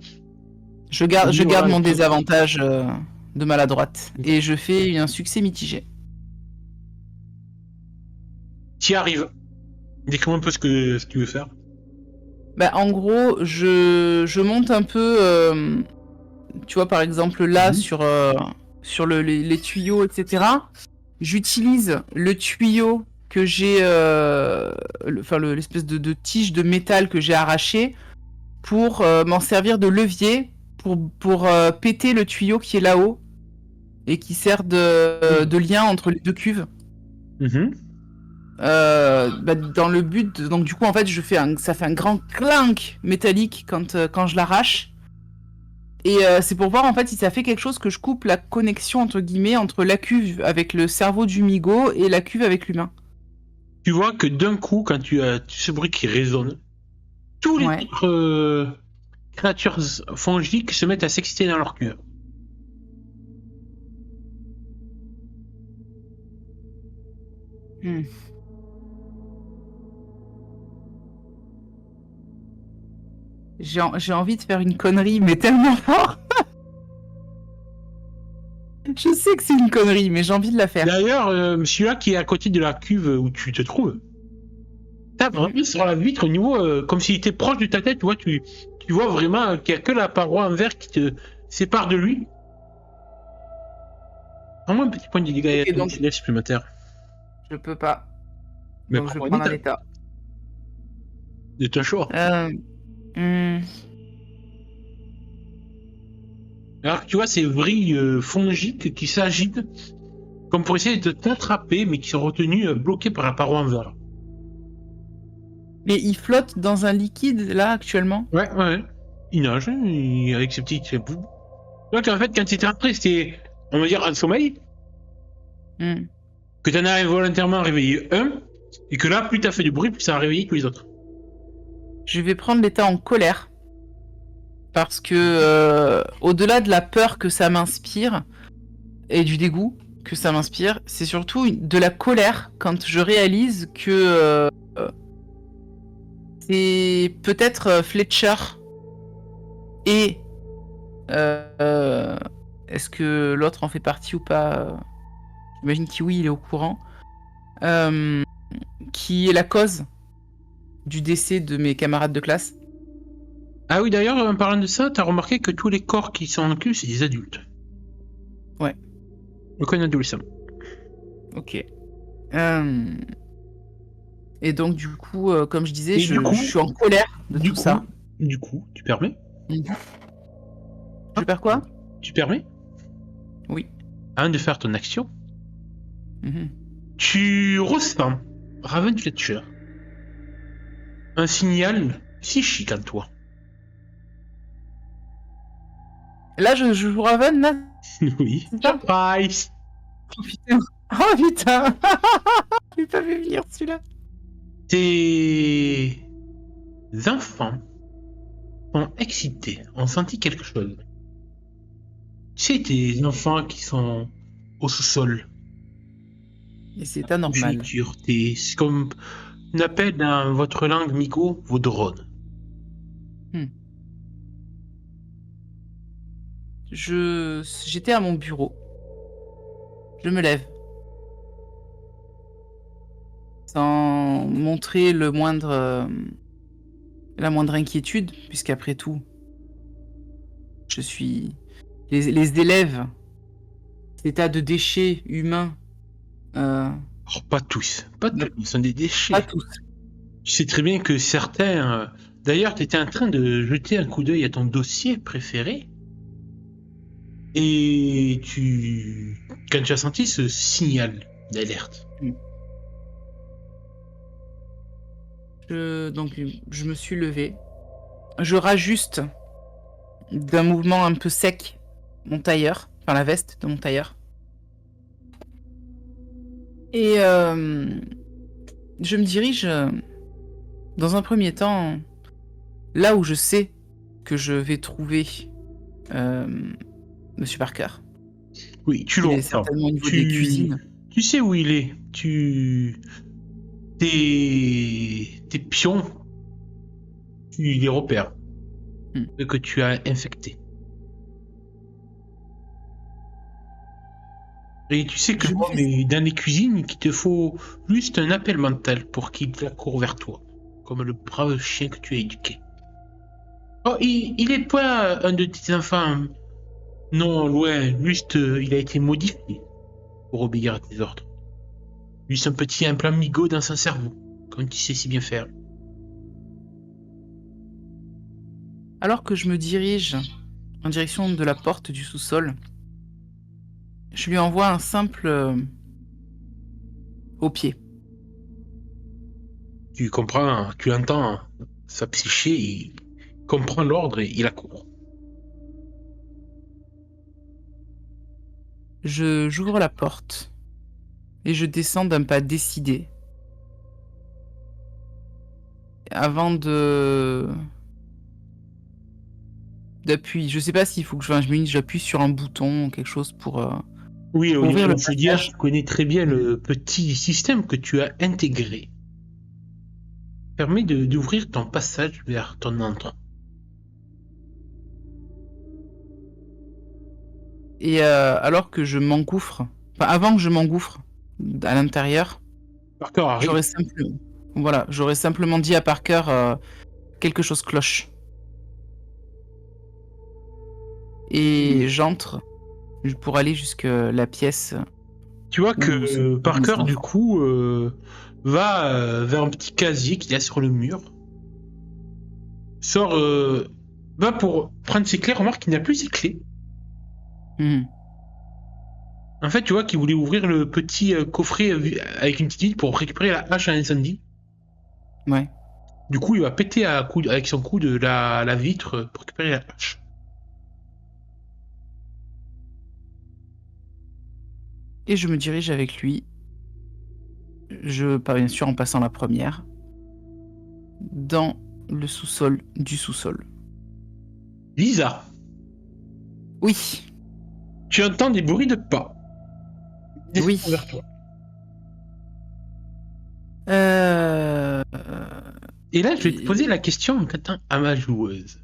Je garde Voilà, mon le truc. désavantage de maladroite et je fais un succès mitigé. T'y arrives. Décris-moi un peu ce que tu veux faire. Bah, en gros, je monte un peu, tu vois, par exemple là Mhm. sur les tuyaux, etc. J'utilise le tuyau que j'ai, l'espèce de tige de métal que j'ai arraché pour m'en servir de levier pour péter le tuyau qui est là-haut et qui sert de lien entre les deux cuves. Mhm. Bah, dans le but donc du coup en fait ça fait un grand clink métallique quand je l'arrache et c'est pour voir en fait si ça fait quelque chose que je coupe la connexion entre guillemets entre la cuve avec le cerveau du Migo et la cuve avec l'humain. Tu vois que d'un coup, quand tu as ce bruit qui résonne, tous les Ouais. autres créatures fongiques se mettent à s'exciter dans leur cuve. Hmm. J'ai envie de faire une connerie mais tellement fort. Je sais que c'est une connerie mais j'ai envie de la faire. D'ailleurs, celui-là qui est à côté de la cuve où tu te trouves, tape vraiment sur la vitre au niveau, comme s'il était proche de ta tête, tu vois, tu vois vraiment qu'il n'y a que la paroi en verre qui te sépare de lui. Prends-moi un petit point de dégâts Ok, donc- additionnels supplémentaires. Je peux pas. Mais Donc je prends-moi prends un un état. état. De ton choix. Hmm, Alors que tu vois ces vrilles fongiques qui s'agitent, comme pour essayer de t'attraper, mais qui sont retenues bloquées par la paroi en verre. Mais il flotte dans un liquide là actuellement. Ouais, ouais, ouais. Il nage, hein, avec ses petites boules. Donc en fait, quand tu étais rentré, c'était, on va dire, un sommeil, Hmm. que tu en as involontairement réveillé un, et que là, plus tu as fait du bruit, plus ça a réveillé tous les autres. Je vais prendre l'état en colère. Parce que au-delà de la peur que ça m'inspire et du dégoût que ça m'inspire, c'est surtout de la colère quand je réalise que c'est peut-être Fletcher et est-ce que l'autre en fait partie ou pas? J'imagine que oui, il est au courant. Qui est la cause du décès de mes camarades de classe. Ah oui, d'ailleurs, en parlant de ça, t'as remarqué que tous les corps qui sont inclus, c'est des adultes. Ouais. Aucun adolescent. Ok. Et donc du coup, comme je disais, Et je du coup- suis en colère de Du tout coup, ça. du coup, tu permets Je perds quoi? Tu permets Oui. Avant de faire ton action, Mhm. tu ressens, Raven Fletcher, un signal psychique en toi. Là, je joue Raven, là? Oui. C'est ça? Surprise. Oh putain! Oh putain! J'ai pas vu venir celui-là. Tes enfants sont excités, ont senti quelque chose. Tu sais, tes enfants qui sont au sous-sol, Et c'est anormal. futur, c'est comme on appelle dans votre langue migo vos drones. J'étais à mon bureau. Je me lève. Sans montrer la moindre inquiétude, puisqu'après tout, je suis... Les élèves, cet état de déchets humains, Alors, pas tous, pas tous, ils sont des déchets. pas tous. Tu sais très bien que certains... D'ailleurs, tu étais en train de jeter un coup d'œil à ton dossier préféré. Et quand tu as senti ce signal d'alerte. Donc, je me suis levé. Je rajuste d'un mouvement un peu sec mon tailleur, enfin la veste de mon tailleur. Et je me dirige dans un premier temps là où je sais que je vais trouver Monsieur Parker. Oui, tu le Il est ressens. certainement au niveau des cuisines. Tu sais où il est. Tes pions, tu les repères. Ceux que tu as infectés. Et tu sais que Je moi, fais- mais dans les cuisines, qu'il te faut juste un appel mental pour qu'il accourt vers toi. Comme le brave chien que tu as éduqué. Oh, il est pas un de tes enfants. Non, loin. Juste, il a été modifié pour obéir à tes ordres. Juste un petit implant migo dans son cerveau. Comme tu sais si bien faire. Alors que je me dirige en direction de la porte du sous-sol, je lui envoie un simple au pied. Tu comprends, tu entends sa psyché, il comprend l'ordre et il accourt. J'ouvre la porte et je descends d'un pas décidé. Avant d'appuyer, je sais pas s'il faut que j'appuie sur un bouton ou quelque chose pour Oui, au ouvrir niveau le de Julia, passage. tu connais très bien le petit système que tu as intégré. Permet d'ouvrir ton passage vers ton antre. Et alors que je m'engouffre, enfin avant que je m'engouffre à l'intérieur, Parker arrive. j'aurais simplement dit à Parker quelque chose cloche. Et j'entre pour aller jusque la pièce. Tu vois Où que sont Parker, mes du enfants. coup, va vers un petit casier qu'il y a sur le mur. Sort, va pour prendre ses clés, remarque qu'il n'a plus ses clés. Mhm. En fait, tu vois qu'il voulait ouvrir le petit coffret avec une petite ville pour récupérer la hache à incendie. Ouais. Du coup, il va péter avec son coude la vitre pour récupérer la hache. Et je me dirige avec lui. Bien sûr en passant la première. Dans le sous-sol du sous-sol. Lisa, Oui. tu entends des bruits de pas. Oui. Descends vers toi. Euh... Et là, je vais te poser la question en temps à ma joueuse.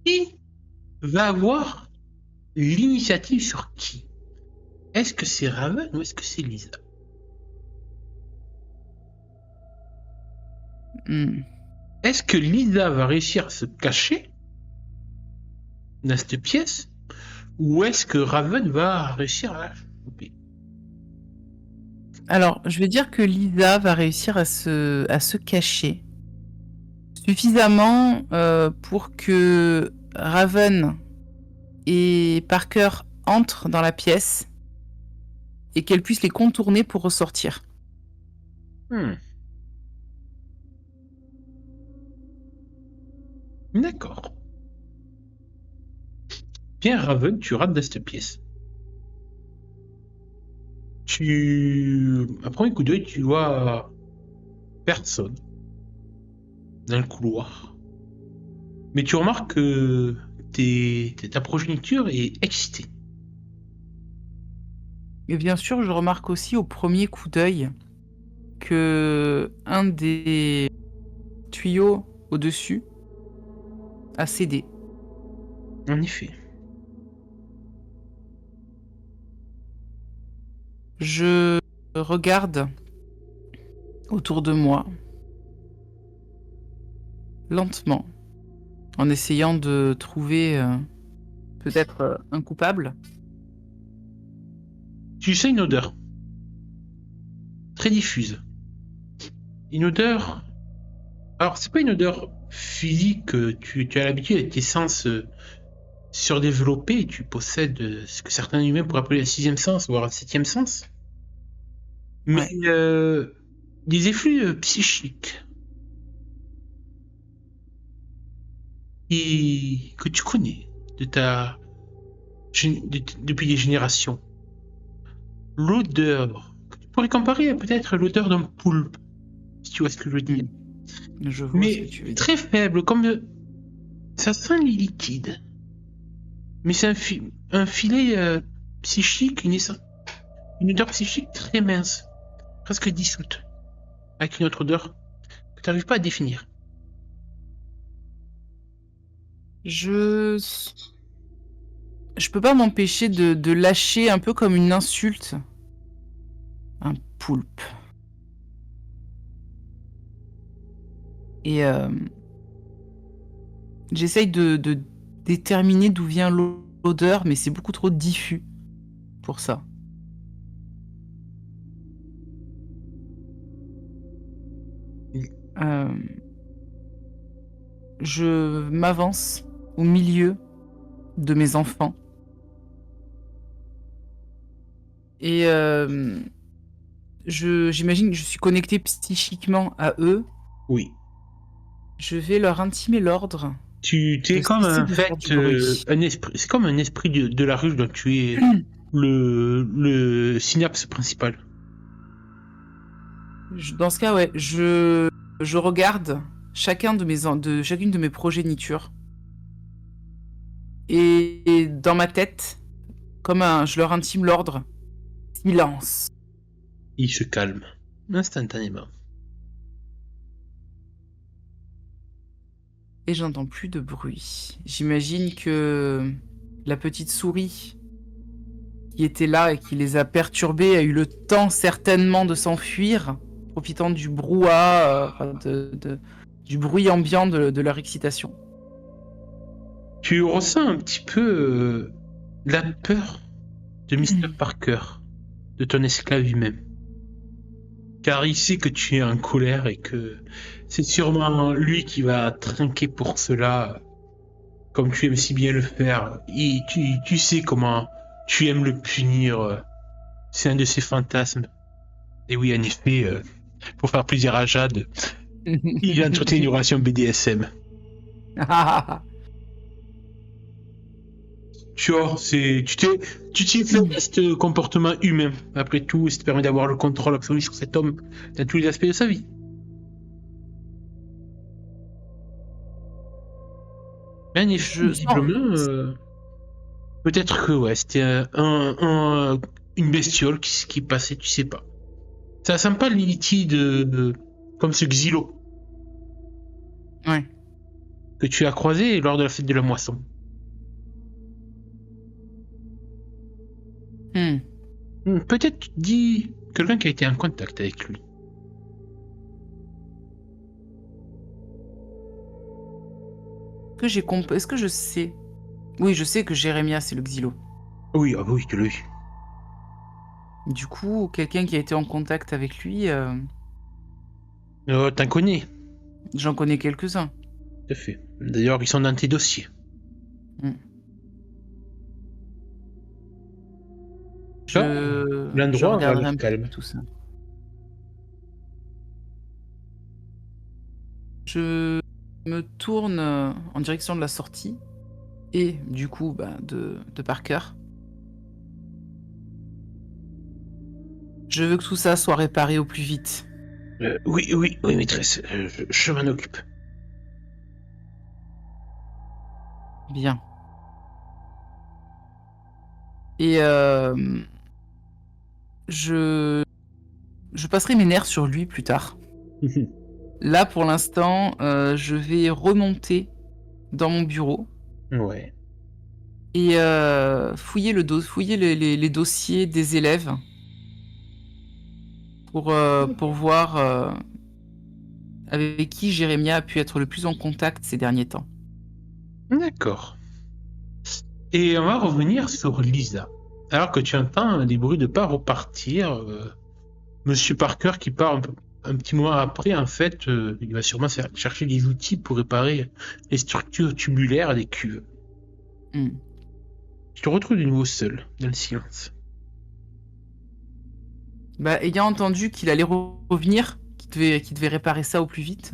Qui va avoir l'initiative sur qui? Est-ce que c'est Raven ou est-ce que c'est Lisa? hmm. Est-ce que Lisa va réussir à se cacher dans cette pièce ou est-ce que Raven va réussir à la choper? Alors, je vais dire que Lisa va réussir à se cacher suffisamment pour que Raven et Parker entrent dans la pièce et qu'elle puisse les contourner pour ressortir. D'accord. Bien, Raven, tu rates dans cette pièce. À premier coup d'œil, tu vois personne dans le couloir. Mais tu remarques que ta progéniture est excitée. Et bien sûr, je remarque aussi au premier coup d'œil que un des tuyaux au-dessus a cédé. En effet. Je regarde autour de moi, lentement, en essayant de trouver peut-être un coupable. Tu sais une odeur très diffuse. Une odeur. Alors, c'est pas une odeur physique. Tu as l'habitude avec tes sens surdéveloppés. Tu possèdes ce que certains humains pourraient appeler le sixième sens, voire le septième sens. Mais Ouais. des effluves psychiques que tu connais depuis des générations. L'odeur. Que tu pourrais comparer à peut-être l'odeur d'un poulpe, si tu vois ce que je veux dire. Je vois ce que Mais tu veux dire. très faible, comme ça sent les liquides. Mais c'est un filet psychique, une odeur psychique très mince, presque dissoute, avec une autre odeur que tu n'arrives pas à définir. Je peux pas m'empêcher de lâcher un peu comme une insulte. Un poulpe. Et j'essaye de déterminer d'où vient l'odeur, mais c'est beaucoup trop diffus pour ça. Euh, je m'avance au milieu de mes enfants. Et j'imagine que je suis connecté psychiquement à eux. Oui. Je vais leur intimer l'ordre Tu es de comme cesser en de faire fait du bruit. un esprit. C'est comme un esprit de la ruche dont tu es le synapse principal. Dans ce cas, ouais, je regarde chacune de mes progénitures. Et dans ma tête, je leur intime l'ordre. Silence. Il se calme instantanément. Et j'entends plus de bruit. J'imagine que la petite souris qui était là et qui les a perturbés a eu le temps certainement de s'enfuir, profitant du brouhaha, du bruit ambiant de leur excitation. Tu ressens un petit peu la peur de Mr. Parker, de ton esclave lui-même. Car il sait que tu es en colère et que c'est sûrement lui qui va trinquer pour cela, comme tu aimes si bien le faire. Et tu sais comment tu aimes le punir. C'est un de ses fantasmes. Et oui, en effet, pour faire plaisir à Jade, il a entretenu une relation BDSM. Tu vois, tu t'y fais ce comportement humain. Après tout, ça te permet d'avoir le contrôle absolu sur cet homme dans tous les aspects de sa vie. En effet, visiblement, peut-être que ouais, c'était une bestiole qui passait, tu sais pas. Ça sent pas liquide comme ce Xylo. Ouais. Que tu as croisé lors de la fête de la moisson. Peut-être tu te dis quelqu'un qui a été en contact avec lui. Est-ce que je sais? Oui, je sais que Jérémia, c'est le Xylo. Oui, ah oui, tu l'as vu. Du coup, quelqu'un qui a été en contact avec lui, T'en connais. j'en connais quelques-uns. Tout à fait. D'ailleurs, ils sont dans tes dossiers. L'endroit regarderai a un l'air peu calme. tout ça. Je me tourne en direction de la sortie et du coup de Parker. Je veux que tout ça soit réparé au plus vite. Oui, maîtresse, je m'en occupe. Bien. Et je passerai mes nerfs sur lui plus tard. Là, pour l'instant, je vais remonter dans mon bureau. Ouais. Et fouiller les dossiers des élèves pour voir avec qui Jérémia a pu être le plus en contact ces derniers temps. D'accord. Et on va revenir sur Lisa. Alors que tu entends des bruits de pas repartir, Monsieur Parker qui part un petit moment après, en fait, il va sûrement chercher des outils pour réparer les structures tubulaires des cuves. Tu te retrouves de nouveau seul, dans le silence. Ayant entendu qu'il allait revenir, qu'il devait réparer ça au plus vite,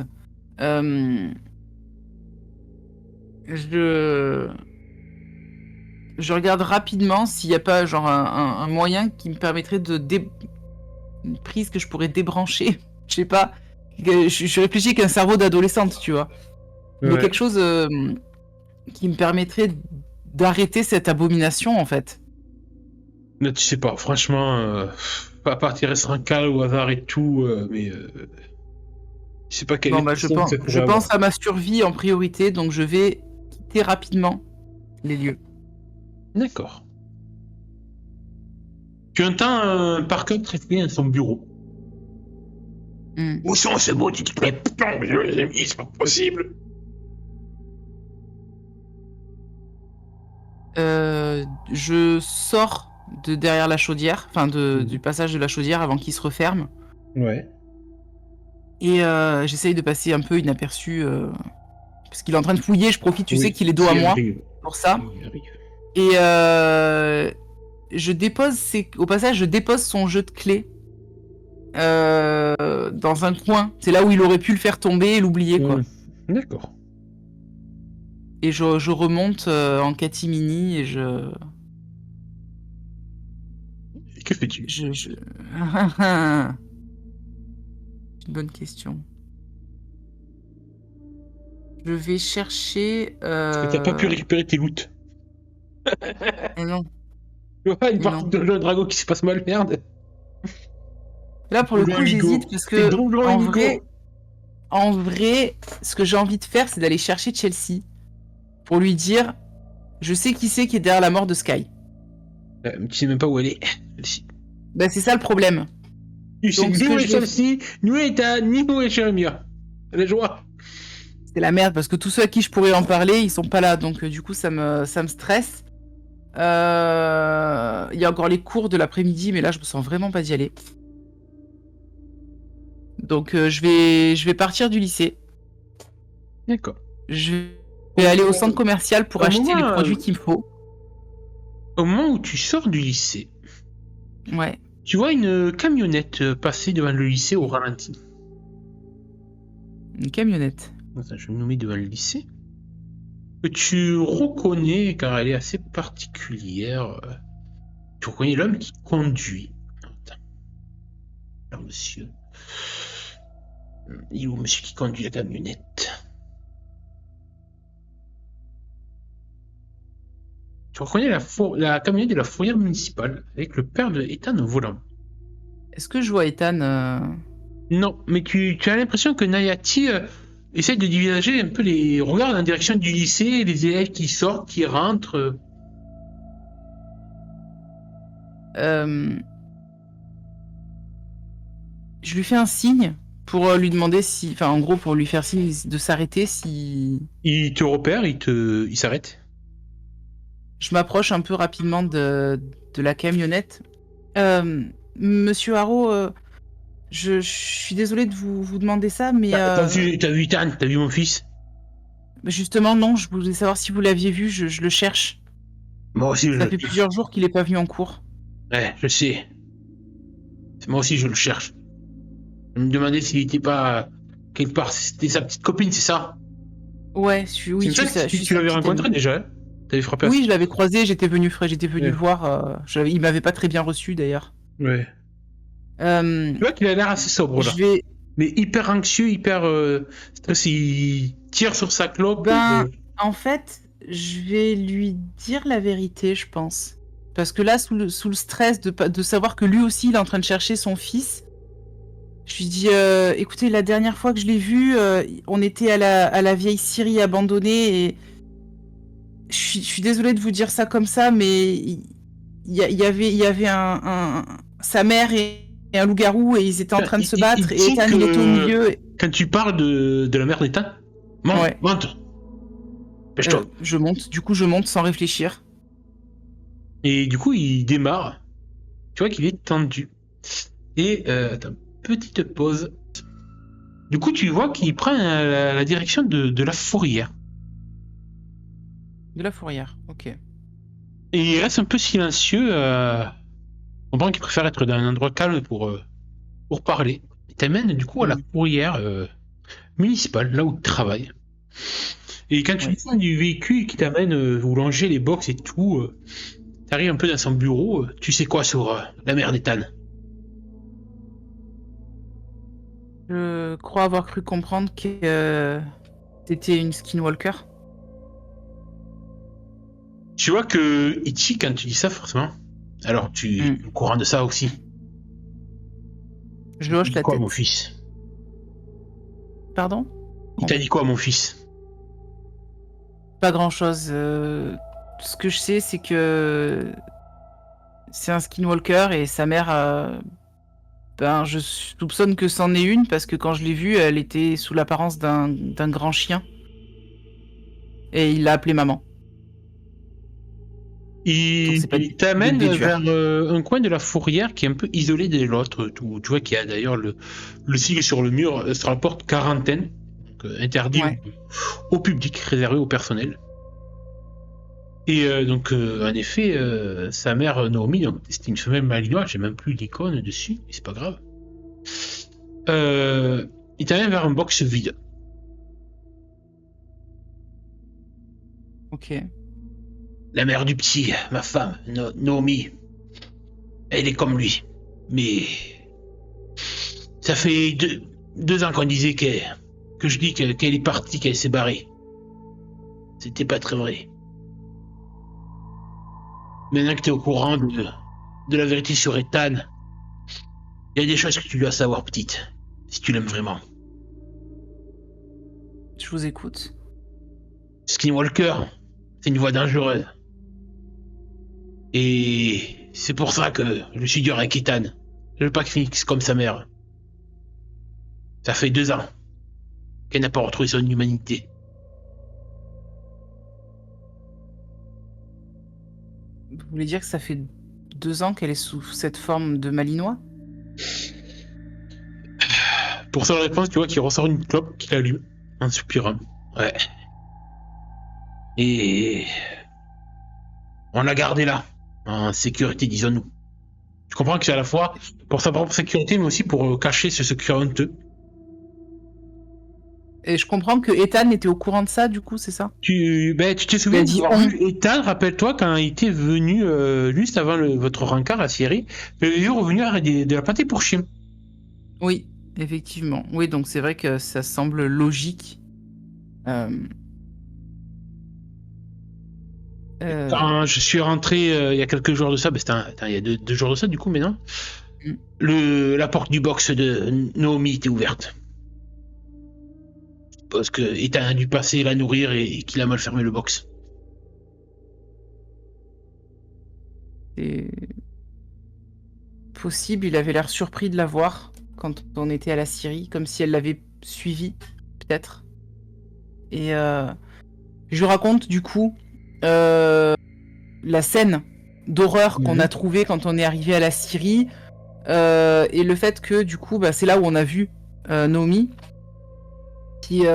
je regarde rapidement s'il n'y a pas genre un moyen qui me permettrait une prise que je pourrais débrancher. Je sais pas. Je réfléchis qu'un cerveau d'adolescente, tu vois. Ouais. Mais quelque chose qui me permettrait d'arrêter cette abomination, en fait. Mais tu sais pas, franchement, pas partir sur un cal au hasard et tout, mais je sais pas quelle je pense à ma survie en priorité, donc je vais quitter rapidement les lieux. D'accord. Tu entends Parker traiter dans son bureau. Où sont ces maudites clés? Putain, mais les amis, c'est pas possible. Je sors de derrière la chaudière, enfin du passage de la chaudière avant qu'il se referme. Ouais. Et j'essaye de passer un peu inaperçu parce qu'il est en train de fouiller. Je profite, tu sais qu'il est dos à moi pour ça. Et au passage, je dépose son jeu de clés dans un coin. C'est là où il aurait pu le faire tomber et l'oublier, quoi. D'accord. Et je remonte en catimini et que fais-tu? C'est une bonne question. Je vais chercher... Parce que t'as pas pu récupérer tes loots. Non. Tu vois, une partie de Donjon Dragon qui se passe mal, merde. Là, pour le coup, j'hésite parce que, en vrai, ce que j'ai envie de faire, c'est d'aller chercher Chelsea pour lui dire, je sais qui c'est qui est derrière la mort de Sky. Tu sais même pas où elle est. Chelsea. C'est ça le problème. Tu sais ni où est Chelsea, ni où est Jérémia. La joie. C'est la merde parce que tous ceux à qui je pourrais en parler, ils sont pas là. Donc du coup, ça me stresse. Il y a encore les cours de l'après-midi, mais là, je me sens vraiment pas d'y aller. Donc, je vais partir du lycée. D'accord. Je vais aller au centre commercial pour Au acheter les moment, produits qu'il me faut. Au moment où tu sors du lycée, Ouais. tu vois une camionnette passer devant le lycée au ralenti. Une camionnette. Attends, je vais me nommer devant le lycée. Que tu reconnais car elle est assez particulière. Tu reconnais l'homme qui conduit. Attends. Alors, monsieur. Il est où monsieur qui conduit la camionnette? Tu reconnais la camionnette de la fourrière municipale avec le père de Ethan au volant. Est-ce que je vois Ethan Non, mais tu as l'impression que Nayati essaie de diviser un peu les regards en direction du lycée, les élèves qui sortent, qui rentrent. Je lui fais un signe pour lui demander si... Enfin, en gros, pour lui faire signe de s'arrêter si... Il te repère, il s'arrête. Je m'approche un peu rapidement de la camionnette. Monsieur Haro, je suis désolé de vous demander ça, mais T'as vu Ethan, t'as vu mon fils? justement, non, je voulais savoir si vous l'aviez vu, je le cherche. Moi aussi, Ça fait plusieurs jours qu'il est pas venu en cours. Ouais, je sais. Moi aussi, je le cherche. Je me demandais s'il était pas quelque part. C'était sa petite copine, c'est ça? Ouais, oui, C'est ça que tu l'avais rencontré déjà, hein? T'avais frappé à Oui, je l'avais croisé, j'étais venu Ouais. le voir. Il m'avait pas très bien reçu d'ailleurs. Ouais. Euh, Tu vois qu'il a l'air assez sobre là. je vais... Mais hyper anxieux, hyper stressé. Il tire sur sa clope. Ben, en fait, je vais lui dire la vérité, je pense. Parce que là, sous le stress de savoir que lui aussi, il est en train de chercher son fils, je lui dis, écoutez, la dernière fois que je l'ai vu, on était à la vieille Syrie abandonnée et je suis désolée de vous dire ça comme ça, mais il y avait sa mère et un loup-garou et ils étaient en train de se battre et Ethan, il était au milieu. Quand tu parles de la mère d'Ethan, Ouais. monte. Pêche-toi. Je monte sans réfléchir. Et du coup, il démarre. Tu vois qu'il est tendu. Et attends, petite pause. Du coup, tu vois qu'il prend la direction de la fourrière. De la fourrière, ok. Et il reste un peu silencieux. On comprend qu'il préfère être dans un endroit calme pour parler. Il t'amène du coup à la fourrière municipale, là où il travaille. Et quand tu descends du véhicule qui t'amène où longer les box et tout, t'arrives un peu dans son bureau, tu sais quoi sur la mère d'Ethan? Je crois avoir cru comprendre que c'était une skinwalker. Tu vois que Ichi, quand tu dis ça, forcément, alors tu es au courant de ça aussi. Je hoche la quoi, tête. mon fils? Pardon? Il t'a dit quoi, mon fils? Pas grand-chose. Ce que je sais, c'est que c'est un skinwalker et sa mère... Ben, je soupçonne que c'en est une parce que quand je l'ai vue, elle était sous l'apparence d'un grand chien. Et il l'a appelée maman. Il t'amène vers un coin de la fourrière qui est un peu isolé de l'autre. Tu vois qu'il y a d'ailleurs le sigle sur le mur, sur la porte quarantaine, donc, interdit au public, réservé au personnel. Et donc, en effet, sa mère Naomi, c'était une femelle malinoise, j'ai même plus l'icône dessus, mais c'est pas grave. Il t'amène vers un box vide. Ok. La mère du petit, ma femme, Naomi, elle est comme lui. Mais ça fait deux ans qu'on disait que je dis qu'elle est partie, qu'elle s'est barrée. C'était pas très vrai. Maintenant que t'es au courant de la vérité sur Ethan, il y a des choses que tu dois savoir, petite, si tu l'aimes vraiment. Je vous écoute. Skinwalker, c'est une voie dangereuse. Et c'est pour ça que je suis dur avec Ethan. Je veux pas qu'il finisse comme sa mère. Ça fait 2 ans qu'elle n'a pas retrouvé son humanité. Vous voulez dire que ça fait 2 ans qu'elle est sous cette forme de malinois? Pour sa réponse, tu vois qu'il ressort une clope qu'il allume en soupirant. Ouais. Et on l'a gardé là, en sécurité, disons-nous. Je comprends que c'est à la fois pour sa propre sécurité, mais aussi pour cacher ce secret honteux. Et je comprends que Ethan était au courant de ça, du coup, c'est ça? Tu te Il souviens a dit d'avoir on. vu Ethan, rappelle-toi, quand il était venu juste avant votre rencard à Syrie, il est revenu avec de la pâtée pour chien. Oui, effectivement. Oui, donc c'est vrai que ça semble logique. Euh, Quand je suis rentré il y a quelques jours de ça, il y a deux jours de ça du coup, mais non. Mm. La porte du box de Naomi était ouverte. Parce que Ethan a dû passer la nourrir et qu'il a mal fermé le box. C'est possible, il avait l'air surpris de la voir quand on était à la Syrie, comme si elle l'avait suivi, peut-être. Et je raconte du coup la scène d'horreur qu'on a trouvée quand on est arrivé à la Syrie, et le fait que du coup, bah, c'est là où on a vu Naomi, qui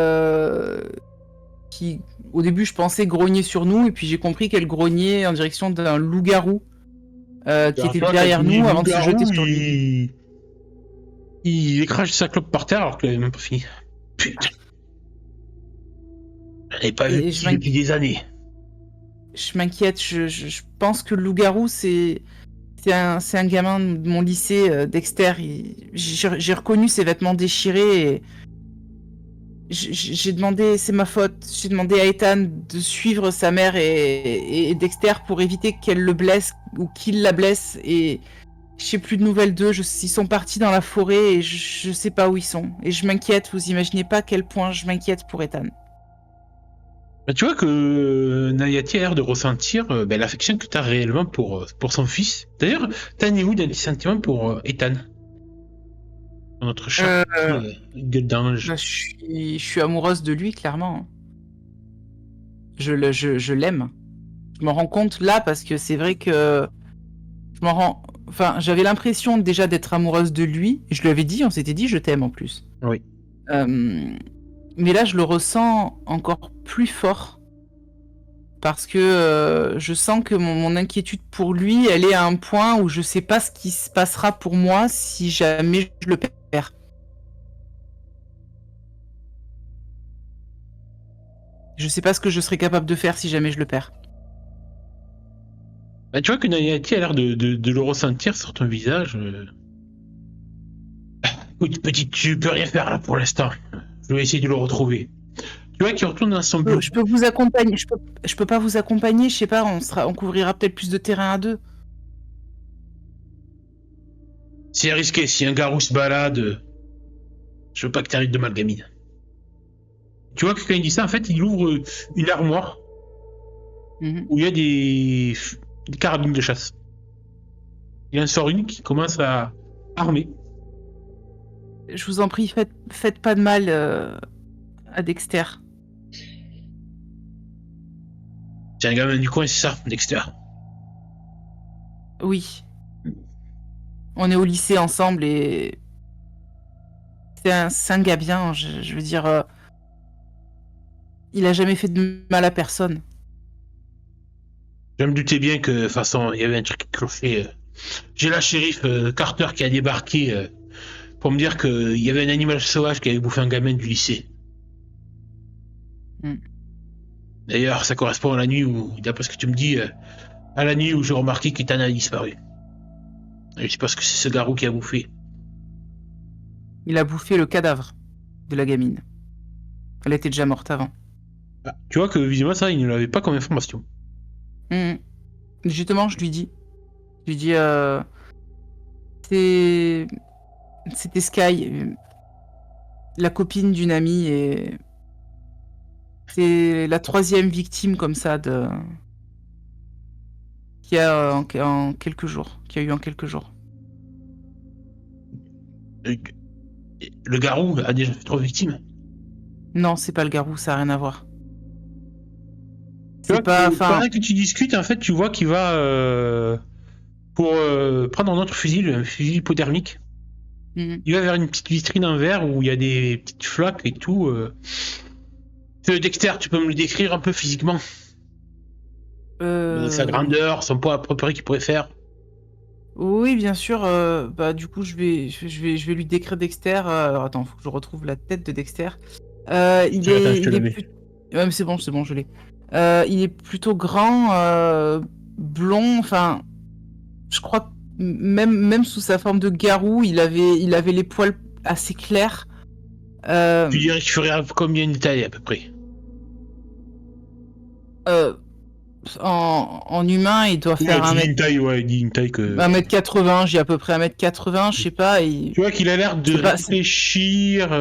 au début je pensais grogner sur nous, et puis j'ai compris qu'elle grognait en direction d'un loup-garou qui Alors, était toi, derrière quand tu dis nous avant de se loup-garou, jeter sur lui. il écrase sa clope par terre alors qu'il avait même pas fini. Putain, j'en ai pas vu Et petit depuis des années. je m'inquiète, je pense que le loup-garou c'est un gamin de mon lycée, Dexter. J'ai reconnu ses vêtements déchirés et j'ai demandé, c'est ma faute, j'ai demandé à Ethan de suivre sa mère et Dexter pour éviter qu'elle le blesse ou qu'il la blesse, et je sais plus de nouvelles d'eux. Ils sont partis dans la forêt et je sais pas où ils sont. Et je m'inquiète, vous imaginez pas à quel point je m'inquiète pour Ethan. Bah, tu vois que Nayati a l'air de ressentir l'affection que tu as réellement pour son fils. D'ailleurs, t'as où d'un petit sentiment pour Ethan, notre cher petit Euh, gueule d'ange. Bah, je suis amoureuse de lui, clairement. Je l'aime. Je m'en rends compte là parce que c'est vrai que je m'en rends. Enfin, j'avais l'impression déjà d'être amoureuse de lui. Je lui avais dit, on s'était dit, je t'aime en plus. Oui. Mais là, je le ressens encore plus fort parce que je sens que mon inquiétude pour lui, elle est à un point où je sais pas ce qui se passera pour moi si jamais je le perds. Je sais pas ce que je serais capable de faire si jamais je le perds. Bah, tu vois que Nayati a l'air de le ressentir sur ton visage. Écoute, petite, tu peux rien faire là pour l'instant. Je vais essayer de le retrouver. Tu vois qu'il retourne dans son bureau. Je peux vous accompagner. Je peux pas vous accompagner. Je sais pas. On couvrira peut-être plus de terrain à deux. C'est risqué, si un garou se balade, je veux pas que t'arrives de mal, gamine. Tu vois que quand il dit ça, en fait, il ouvre une armoire Mhm. où il y a des carabines de chasse. Il en sort une qui commence à armer. Je vous en prie, faites pas de mal à Dexter. C'est un gamin du coin, c'est ça, Dexter. Oui. On est au lycée ensemble et c'est un gars bien. Je veux dire, il a jamais fait de mal à personne. Je me doutais bien que, de toute façon, il y avait un truc qui clochait. J'ai la shérif Carter qui a débarqué pour me dire qu'il y avait un animal sauvage qui avait bouffé un gamin du lycée. Mm. D'ailleurs, ça correspond à la nuit où, d'après ce que tu me dis, à la nuit où j'ai remarqué qu'Ethan a disparu. Je sais pas ce que c'est ce garou qui a bouffé. Il a bouffé le cadavre de la gamine. Elle était déjà morte avant. Ah, tu vois que visiblement ça, il ne l'avait pas comme information. Mm. Justement, je lui dis. Je lui dis, c'est c'était Sky, la copine d'une amie, et c'est la 3e victime comme ça qui a en quelques jours, qui a eu en quelques jours. Euh, Le garou a déjà fait 3 victimes. Non, c'est pas le garou, ça a rien à voir. C'est pas, enfin, pendant que tu discutes, en fait, tu vois qu'il va pour prendre un autre fusil, un fusil hypodermique. mhm. Il va vers une petite vitrine en verre où il y a des petites flaques et tout. Dexter, tu peux me le décrire un peu physiquement? Sa grandeur, son poids à peu près qu'il pourrait faire. Oui, bien sûr. Bah, du coup, je vais lui décrire Dexter. Alors, attends, faut que je retrouve la tête de Dexter. Il Tiens, attends, je est, te il le est mets. plus... Ouais, mais c'est bon, je l'ai. Il est plutôt grand, blond. Enfin, je crois que même sous sa forme de garou, il avait les poils assez clairs. Tu dirais qu'il ferait combien de taille à peu près? Euh, en humain, il doit faire Ouais, dis une taille, ouais, dis une taille que. 1m80, j'ai à peu près 1m80, je sais pas. Tu vois qu'il a l'air de C'est pas- réfléchir,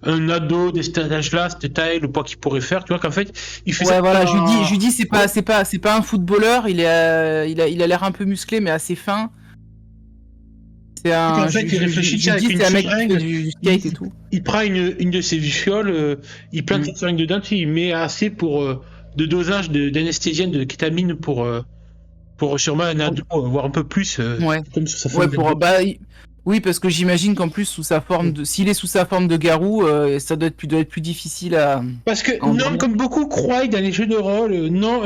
un ado de cet âge-là, cette taille, le poids qu'il pourrait faire. Tu vois qu'en fait, il fait Ouais, ça. voilà, je lui dis, c'est pas un footballeur. Il a l'air un peu musclé, mais assez fin. C'est En un, fait, il réfléchit je lui avec dis, une c'est un mec qui fait seringue. du skate et tout. Il prend une de ses fioles, il plante Mm. sa seringue dedans, tu sais, il met assez pour de dosage d'anesthésienne, de kétamine pour sûrement un ado, voire un peu plus, Ouais, comme sur sa ouais, forme d'ado. oui, parce que j'imagine qu'en plus s'il est sous sa forme de garou, ça doit être plus difficile à Parce que non, endormir. comme beaucoup croient dans les jeux de rôle, non,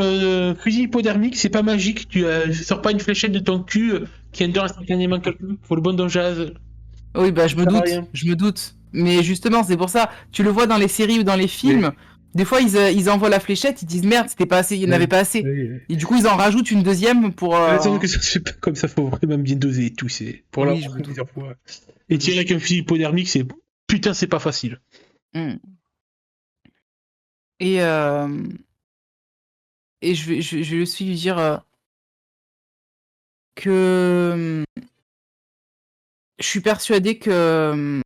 fusil hypodermique, c'est pas magique. Tu sors pas une fléchette de ton cul qui endort instantanément quelqu'un. Faut le bon dosage. Oui, bah, Ça sert à rien. je me doute. Mais justement, c'est pour ça, tu le vois dans les séries ou dans les films, des fois ils envoient la fléchette, ils disent merde, c'était pas assez, il n'y en avait pas assez. Et du coup, ils en rajoutent une deuxième pour. Attends que ça se fait pas comme ça, faut vraiment bien doser et tout. C'est pour Oui, l'avoir je me fait doute. plusieurs fois. Et tirer avec un fusil hypodermique, c'est putain, c'est pas facile. Mm. Et, et je vais aussi lui dire que je suis persuadé que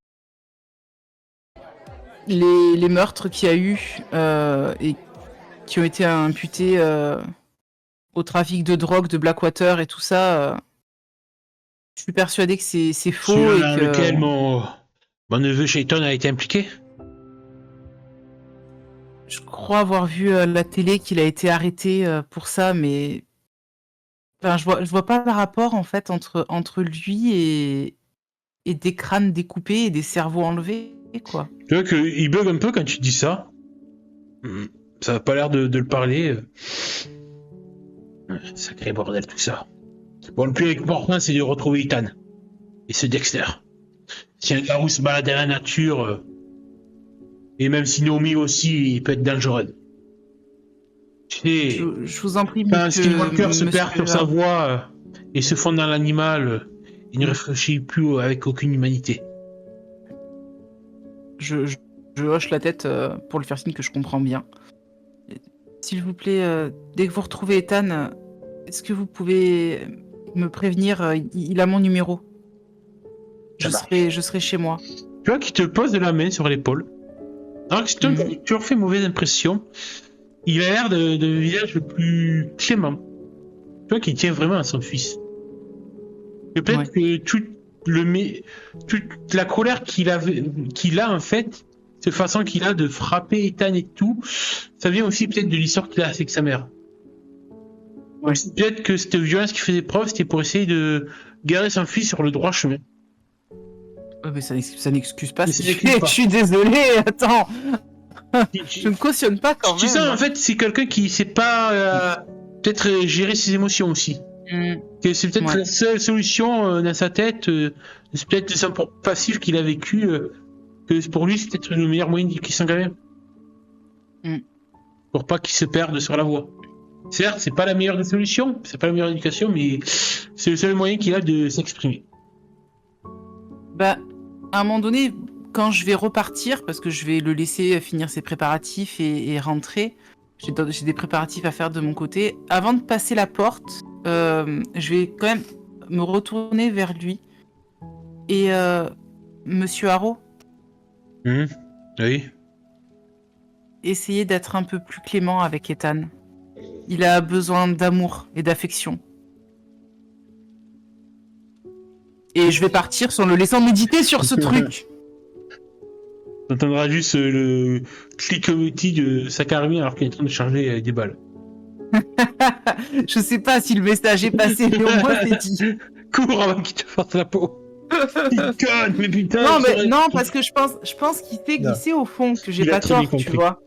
les meurtres qu'il y a eu et qui ont été imputés au trafic de drogue de Blackwater et tout ça, je suis persuadé que c'est faux Celui et dans que lequel mon neveu Shayton a été impliqué. je crois avoir vu à la télé qu'il a été arrêté pour ça, mais enfin, je vois pas le rapport en fait entre lui et des crânes découpés et des cerveaux enlevés, quoi. Tu vois qu'il bug un peu quand tu dis ça. Ça n'a pas l'air de le parler. Sacré bordel tout ça. Bon, le plus important, c'est de retrouver Ethan. Et ce Dexter. Si un garou se balade dans la nature, et même si Naomi aussi, il peut être dangereux. Tu sais, Je vous en prie, quand monsieur, Skinwalker se monsieur perd sur sa voie et se fond dans l'animal, il ne réfléchit plus avec aucune humanité. je hoche la tête pour lui faire signe que je comprends bien. S'il vous plaît, dès que vous retrouvez Ethan, est-ce que vous pouvez me prévenir il a mon numéro. Je serai chez moi. Tu vois qu'il te pose de la main sur l'épaule. Alors que tu as toujours fait mauvaise impression. Il a l'air de visage le plus clément. Tu vois qu'il tient vraiment à son fils. Et peut-être que toute la colère qu'il a en fait, cette façon qu'il a de frapper Ethan et tout, ça vient aussi peut-être de l'histoire qu'il a avec sa mère. Ouais. Peut-être que cette violence qu'il faisait preuve, c'était pour essayer de garer son fils sur le droit chemin. Mais ça n'excuse pas Mais ce ça qu'il n'excuse fait. pas. Je suis désolé, attends. Je ne cautionne pas quand Tu même. sens en fait c'est quelqu'un qui sait pas peut-être gérer ses émotions aussi. Que c'est peut-être la seule solution dans sa tête. C'est peut-être le simple passif qu'il a vécu. Que pour lui c'est peut-être le meilleur moyen qu'il sent quand même. Pour pas qu'il se perde sur la voie. Certes, c'est pas la meilleure des solutions, c'est pas la meilleure éducation, mais c'est le seul moyen qu'il a de s'exprimer. Bah, à un moment donné, quand je vais repartir, parce que je vais le laisser finir ses préparatifs et rentrer, j'ai des préparatifs à faire de mon côté. Avant de passer la porte, je vais quand même me retourner vers lui. Et Monsieur Harrow, Oui. essayez d'être un peu plus clément avec Ethan. Il a besoin d'amour et d'affection. Et je vais partir sans le laissant méditer sur ce truc. T'entendras juste le cliquetis de sa carabine alors qu'il est en train de charger des balles. Je sais pas si le message est passé, mais au moins c'est dit. Cours avant qu'il te fasse la peau. Il conne, mais putain. Non, il mais serait- non, parce que je pense qu'il Non. sait au fond que j'ai Il a pas très bien tort, tu compris. vois.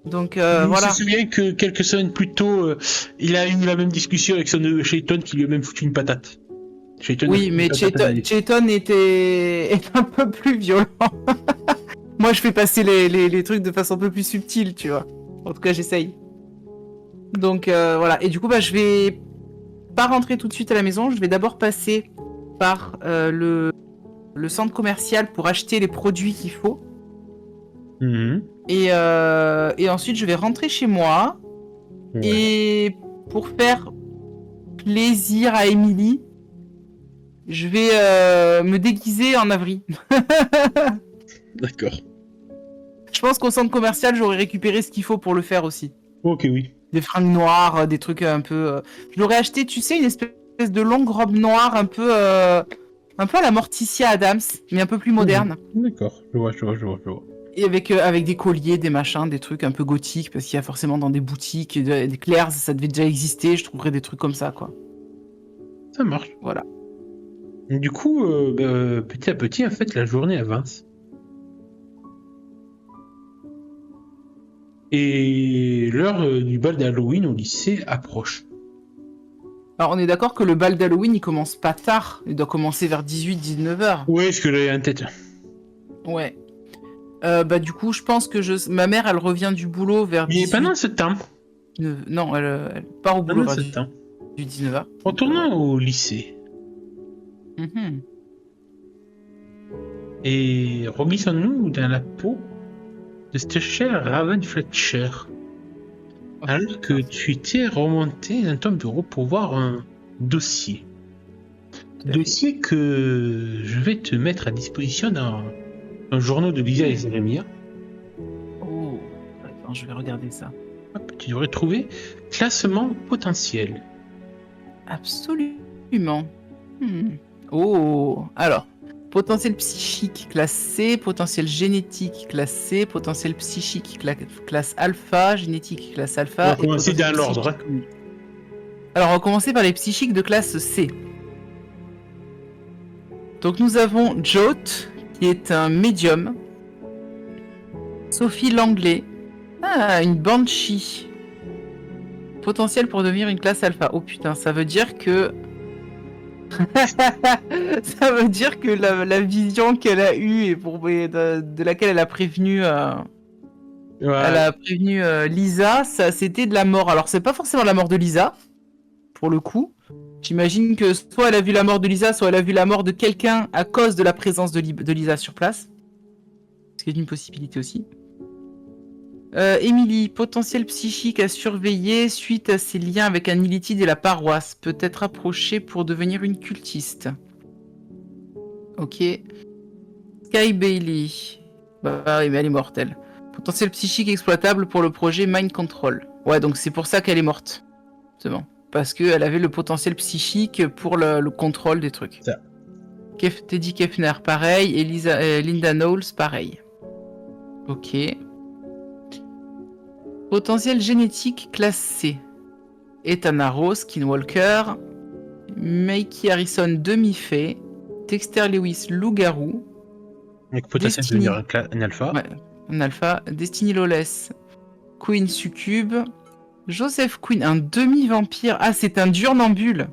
Donc Il voilà. se souvient que quelques semaines plus tôt, il a eu la même discussion avec son Shaiton qui lui a même foutu une patate. Shaiton a Oui, foutu mais une patate à lui. Chayton est un peu plus violent. Moi, je fais passer les trucs de façon un peu plus subtile, tu vois. En tout cas, j'essaye. Donc voilà. Et du coup, bah, je vais pas rentrer tout de suite à la maison. Je vais d'abord passer par le centre commercial pour acheter les produits qu'il faut. Mhm. Et ensuite, je vais rentrer chez moi. Ouais. Et pour faire plaisir à Émilie, je vais me déguiser en Avril. D'accord. Je pense qu'au centre commercial, j'aurais récupéré ce qu'il faut pour le faire aussi. Ok, oui. Des fringues noires, des trucs un peu... Je l'aurais acheté, tu sais, une espèce de longue robe noire un peu à la Morticia Adams, mais un peu plus moderne. D'accord. Je vois. Et avec des colliers, des machins, des trucs un peu gothiques, parce qu'il y a forcément dans des boutiques, des Claire's, ça devait déjà exister, je trouverais des trucs comme ça, quoi. Ça marche. Voilà. Du coup, petit à petit, en fait, la journée avance. Et l'heure du bal d'Halloween au lycée approche. Alors, on est d'accord que le bal d'Halloween, il commence pas tard. Il doit commencer vers 18-19 heures. Ouais, ce que j'avais en tête. Ouais. Bah, du coup, je pense que ma mère, elle revient du boulot vers Mais 18... pendant ce temps, Non, elle part au boulot vers 19 heures. retournons au lycée Mhm. et reglissons-nous dans la peau de cette chère Raven Fletcher. Alors que tu t'es remonté dans ton bureau pour voir un dossier. Tout à fait. Dossier que je vais te mettre à disposition dans un journal de Lisa et Jérémia. Oh, attends, je vais regarder ça. Hop, tu devrais trouver classement potentiel. Absolument. Oh, alors, potentiel psychique classe C, potentiel génétique classe C, potentiel psychique classe alpha, génétique classe alpha. On va commencer potentiel dans l'ordre, psychique nul. Alors, on va commencer par les psychiques de classe C. Donc, nous avons Jote, qui est un médium. Sophie Langlais. Ah, une banshee. Potentiel pour devenir une classe alpha. Oh putain, ça veut dire que... ça veut dire que la vision qu'elle a eue et de laquelle elle a prévenu, Lisa, ça c'était de la mort. Alors c'est pas forcément la mort de Lisa, pour le coup. J'imagine que soit elle a vu la mort de Lisa, soit elle a vu la mort de quelqu'un à cause de la présence de Lisa sur place. Ce qui est une possibilité aussi. Émilie, potentiel psychique à surveiller suite à ses liens avec un illithide et la paroisse. Peut être approchée pour devenir une cultiste. Ok. Sky Bailey. Bah oui, mais elle est morte, elle. Potentiel psychique exploitable pour le projet Mind Control. Ouais, donc c'est pour ça qu'elle est morte. C'est bon. Parce qu'elle avait le potentiel psychique pour le contrôle des trucs. Ça. Teddy Kefner, pareil. Et Linda Knowles, pareil. Ok. Potentiel génétique classe C. Ethan Rose, Skinwalker, Mikey Harrison, demi-fée, Dexter Lewis, loup-garou, Avec potentiel de Destiny. devenir un alpha. Ouais, un alpha, Destiny Lawless, Queen Succube, Joseph Quinn, un demi-vampire. Ah, c'est un diurnambule.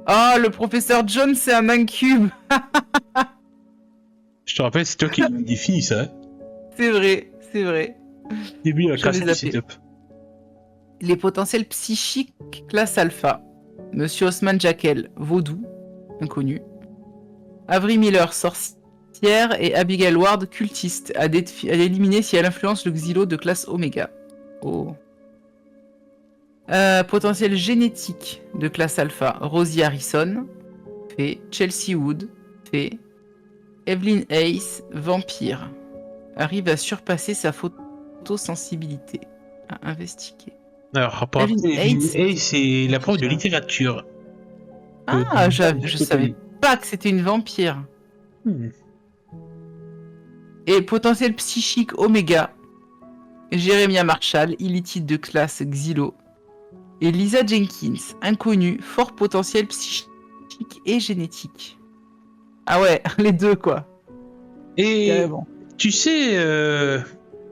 Ah, le professeur John, c'est un incube. Je te rappelle, c'est toi qui définis ça. Hein. C'est vrai, c'est vrai. Début de la Je classe les du appelle. setup. Les potentiels psychiques classe alpha. Monsieur Osman Jekyll, vaudou, inconnu. Avery Miller, sorcière. Et Abigail Ward, cultiste, à éliminer si elle influence le xylo de classe oméga. Oh. Potentiel génétique de classe alpha. Rosie Harrison, fait. Chelsea Wood, fait. Evelyn Hayes, vampire. Arrive à surpasser sa photosensibilité. À investiguer. Alors, rapport Evelyn Hayes. c'est la prof de littérature. Ah, je savais pas que c'était une vampire. Et potentiel psychique oméga. Jeremiah Marshall, illithide de classe Xylo. Et Lisa Jenkins, inconnue, fort potentiel psychique et génétique. Ah ouais, les deux quoi. Et Carrément. tu sais,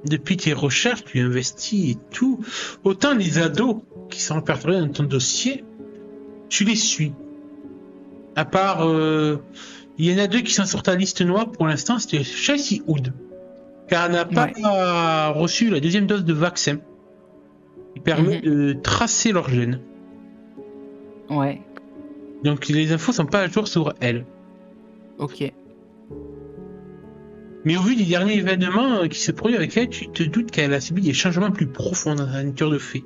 depuis tes recherches, tu investis et tout, autant les ados qui sont répertoriés dans ton dossier, tu les suis. À part, il y en a 2 qui sont sur ta liste noire pour l'instant, c'était Chelsea Hood, car elle n'a pas reçu la 2e dose de vaccin qui permet de tracer leurs gènes. Ouais. Donc les infos sont pas à jour sur elle. Ok. Mais au vu des derniers événements qui se produisent avec elle, tu te doutes qu'elle a subi des changements plus profonds dans sa nature de fait.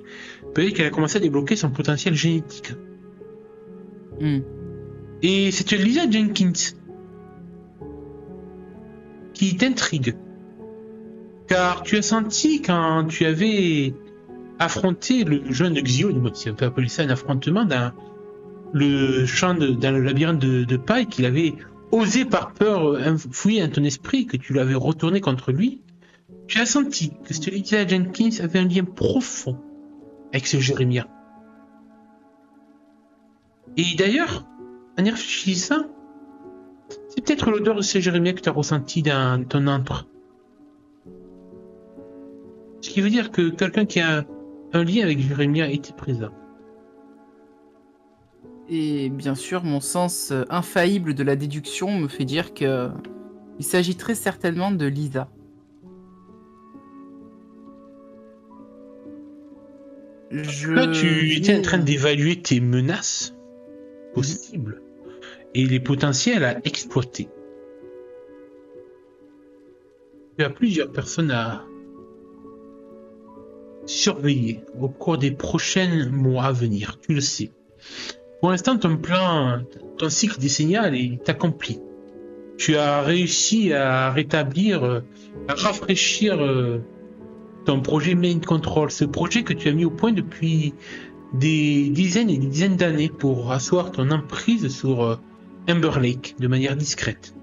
Peut-être qu'elle a commencé à débloquer son potentiel génétique. Et c'est Lisa Jenkins qui t'intrigue. Car tu as senti quand tu avais affronté le jeune Xylo, si on peut appeler ça un affrontement, dans le dans le labyrinthe de paille, qu'il avait osé par peur fouiller dans ton esprit, que tu l'avais retourné contre lui. Tu as senti que cette Lisa Jenkins avait un lien profond avec ce Jeremiah. Et d'ailleurs, en y réfléchissant, c'est peut-être l'odeur de ce Jeremiah que tu as ressenti dans ton antre. Ce qui veut dire que quelqu'un qui a un lien avec Jeremiah était présent. Et bien sûr, mon sens infaillible de la déduction me fait dire que il s'agit très certainement de Lisa. Là, tu étais en train d'évaluer tes menaces possibles et les potentiels à exploiter. Tu as plusieurs personnes à surveiller au cours des prochains mois à venir, tu le sais. Pour l'instant, ton plan, ton cycle décennial est accompli. Tu as réussi à rétablir, à rafraîchir ton projet Main Control, ce projet que tu as mis au point depuis des dizaines et des dizaines d'années pour asseoir ton emprise sur Ember Lake de manière discrète.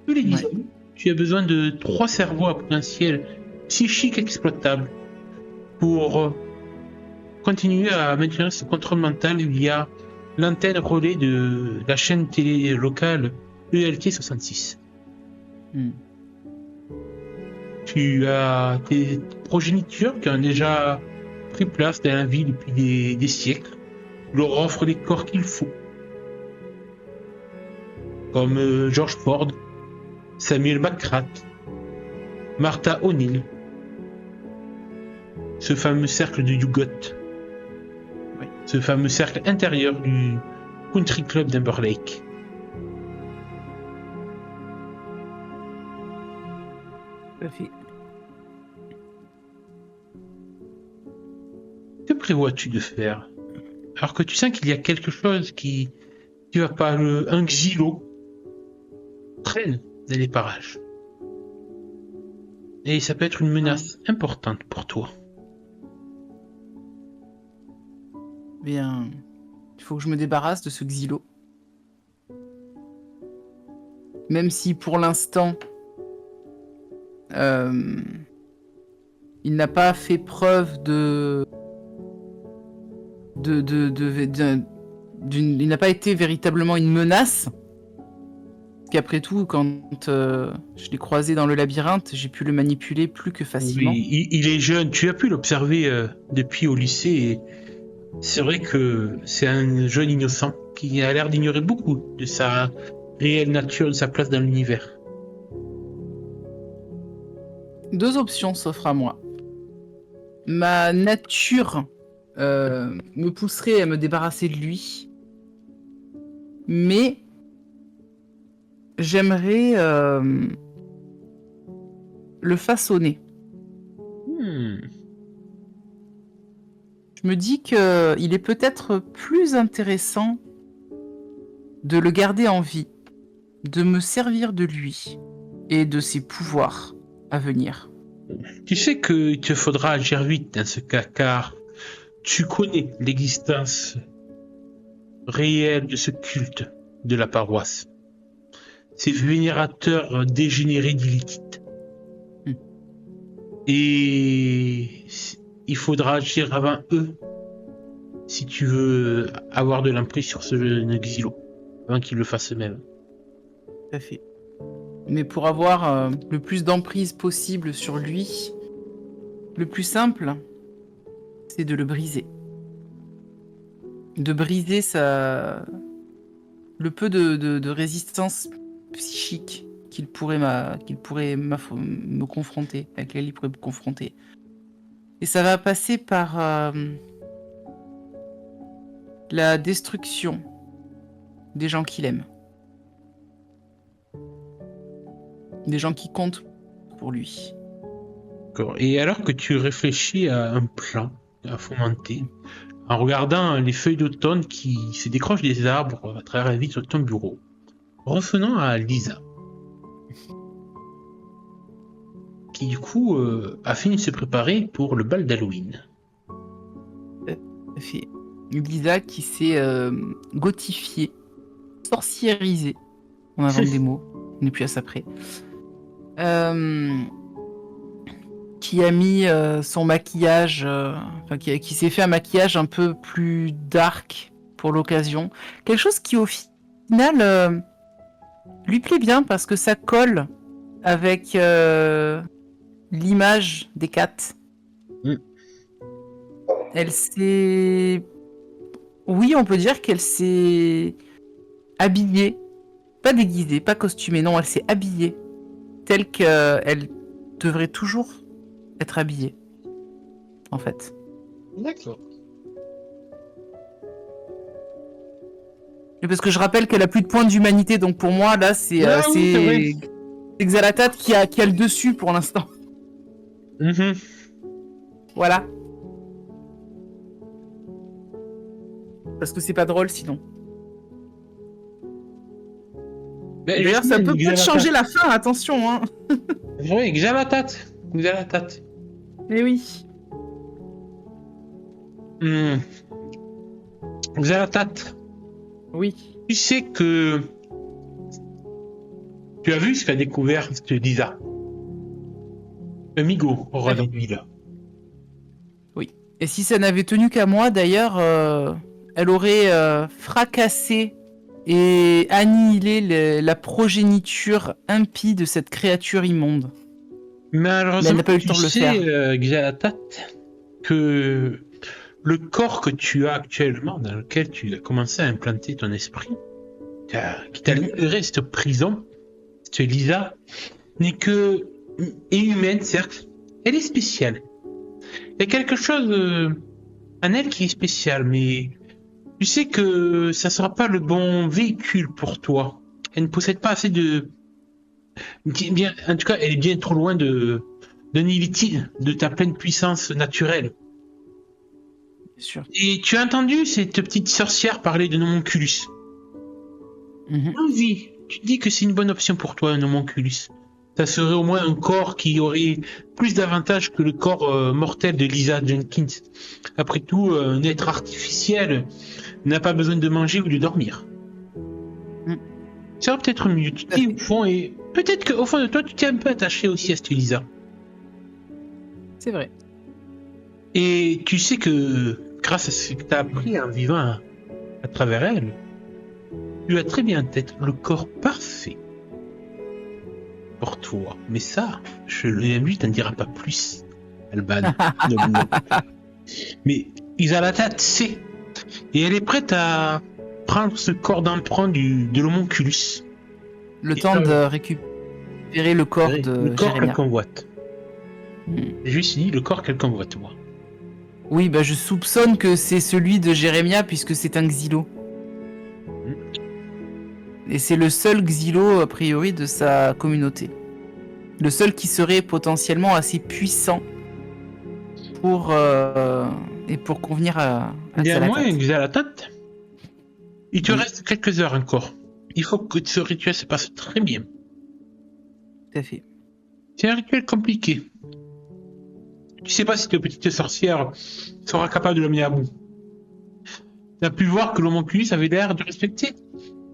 Tous les 10 ans, tu as besoin de 3 cerveaux à potentiel psychique exploitable pour continuer à maintenir ce contrôle mental via l'antenne relais de la chaîne télé locale ELT 66. Tu as tes progénitures qui ont déjà pris place dans la vie depuis des siècles. Tu leur offres les corps qu'il faut. Comme George Ford, Samuel McCrath, Martha O'Neill, ce fameux cercle de Yugot, ce fameux cercle intérieur du Country Club d'Amber Lake. Que prévois-tu de faire? Alors que tu sens qu'il y a quelque chose qui va pas, un Xylo traîne dans les parages. Et ça peut être une menace importante pour toi. Bien, il faut que je me débarrasse de ce Xylo. Même si pour l'instant, il n'a pas fait preuve il n'a pas été véritablement une menace. Parce qu'après tout, quand je l'ai croisé dans le labyrinthe, j'ai pu le manipuler plus que facilement. Oui, il est jeune, tu as pu l'observer depuis au lycée. Et c'est vrai que c'est un jeune innocent qui a l'air d'ignorer beaucoup de sa réelle nature, de sa place dans l'univers. 2 options s'offrent à moi. Ma nature me pousserait à me débarrasser de lui. Mais j'aimerais le façonner. Je me dis qu'il est peut-être plus intéressant de le garder en vie, de me servir de lui et de ses pouvoirs à venir. Tu sais qu'il te faudra agir vite dans ce cas, car tu connais l'existence réelle de ce culte de la paroisse. Ces vénérateurs dégénérés d'Illithite. Et il faudra agir avant eux si tu veux avoir de l'emprise sur ce jeune Xylo, avant qu'ils le fassent eux-mêmes. Tout à fait. Mais pour avoir le plus d'emprise possible sur lui, le plus simple, c'est de le briser. De briser le peu de résistance psychique qu'il pourrait me confronter, avec laquelle il pourrait me confronter. Et ça va passer par la destruction des gens qu'il aime. Des gens qui comptent pour lui. D'accord. Et alors que tu réfléchis à un plan à fomenter, en regardant les feuilles d'automne qui se décrochent des arbres à travers la vitre de ton bureau, revenons à Lisa, qui du coup a fini de se préparer pour le bal d'Halloween. Lisa qui s'est gothifiée, sorciérisée, on invente des mots, on n'est plus à ça près. Qui a mis son maquillage, qui s'est fait un maquillage un peu plus dark pour l'occasion. Quelque chose qui au final lui plaît bien parce que ça colle avec l'image des cats. Elle s'est... Oui, on peut dire qu'elle s'est habillée, pas déguisée, pas costumée, non, elle s'est habillée telle qu'elle devrait toujours être habillée, en fait. D'accord. Et parce que je rappelle qu'elle a plus de points d'humanité, donc pour moi, là, c'est Xalatat qui a le dessus pour l'instant. Voilà. Parce que c'est pas drôle sinon. Ben, d'ailleurs, ça peut peut-être changer la fin, attention. Hein. Oui, Xalatat. Eh oui. Xalatat. Oui. Tu sais que tu as vu ce qu'a découvert cette Lisa. Amigo aura dans lui là. Oui. Et si ça n'avait tenu qu'à moi, d'ailleurs, elle aurait fracassé et annihilé la progéniture impie de cette créature immonde. Mais malheureusement, elle n'a pas eu le temps de le faire. Xalatat, que le corps que tu as actuellement, dans lequel tu as commencé à implanter ton esprit, qui t'a libéré cette prison, cette Lisa, n'est que est humaine, certes. Elle est spéciale. Il y a quelque chose en elle qui est spécial, mais tu sais que ça sera pas le bon véhicule pour toi. Elle ne possède pas assez de... Bien, en tout cas, elle est bien trop loin de Nilithil, de ta pleine puissance naturelle. Bien sûr. Et tu as entendu cette petite sorcière parler de Homonculus. Oui, tu dis que c'est une bonne option pour toi, un Homonculus. Ça serait au moins un corps qui aurait plus d'avantages que le corps mortel de Lisa Jenkins. Après tout, un être artificiel n'a pas besoin de manger ou de dormir. Ça va peut-être mieux. Tu te dis au fond, et peut-être qu'au fond de toi, tu t'es un peu attaché aussi à cette Lisa. C'est vrai. Et tu sais que grâce à ce que tu as appris en vivant à travers elle, tu as très bien en tête le corps parfait pour toi. Mais ça, lui t'en dira pas plus, Alban. Mais Xalatat sait. Et elle est prête à prendre ce corps d'emprunt de l'homonculus. Le temps de récupérer le corps de le corps Jérémia. qu'elle convoite. J'ai juste dit le corps qu'elle convoite, moi. Oui, bah je soupçonne que c'est celui de Jérémia puisque c'est un Xylo. Et c'est le seul Xylo, a priori, de sa communauté. Le seul qui serait potentiellement assez puissant pour convenir à Néanmoins, Xalatat, il te reste quelques heures encore. Il faut que ce rituel se passe très bien. Tout à fait. C'est un rituel compliqué. Tu sais pas si cette petite sorcière sera capable de le mener à bout. Tu as pu voir que l'homonculus avait l'air de respecter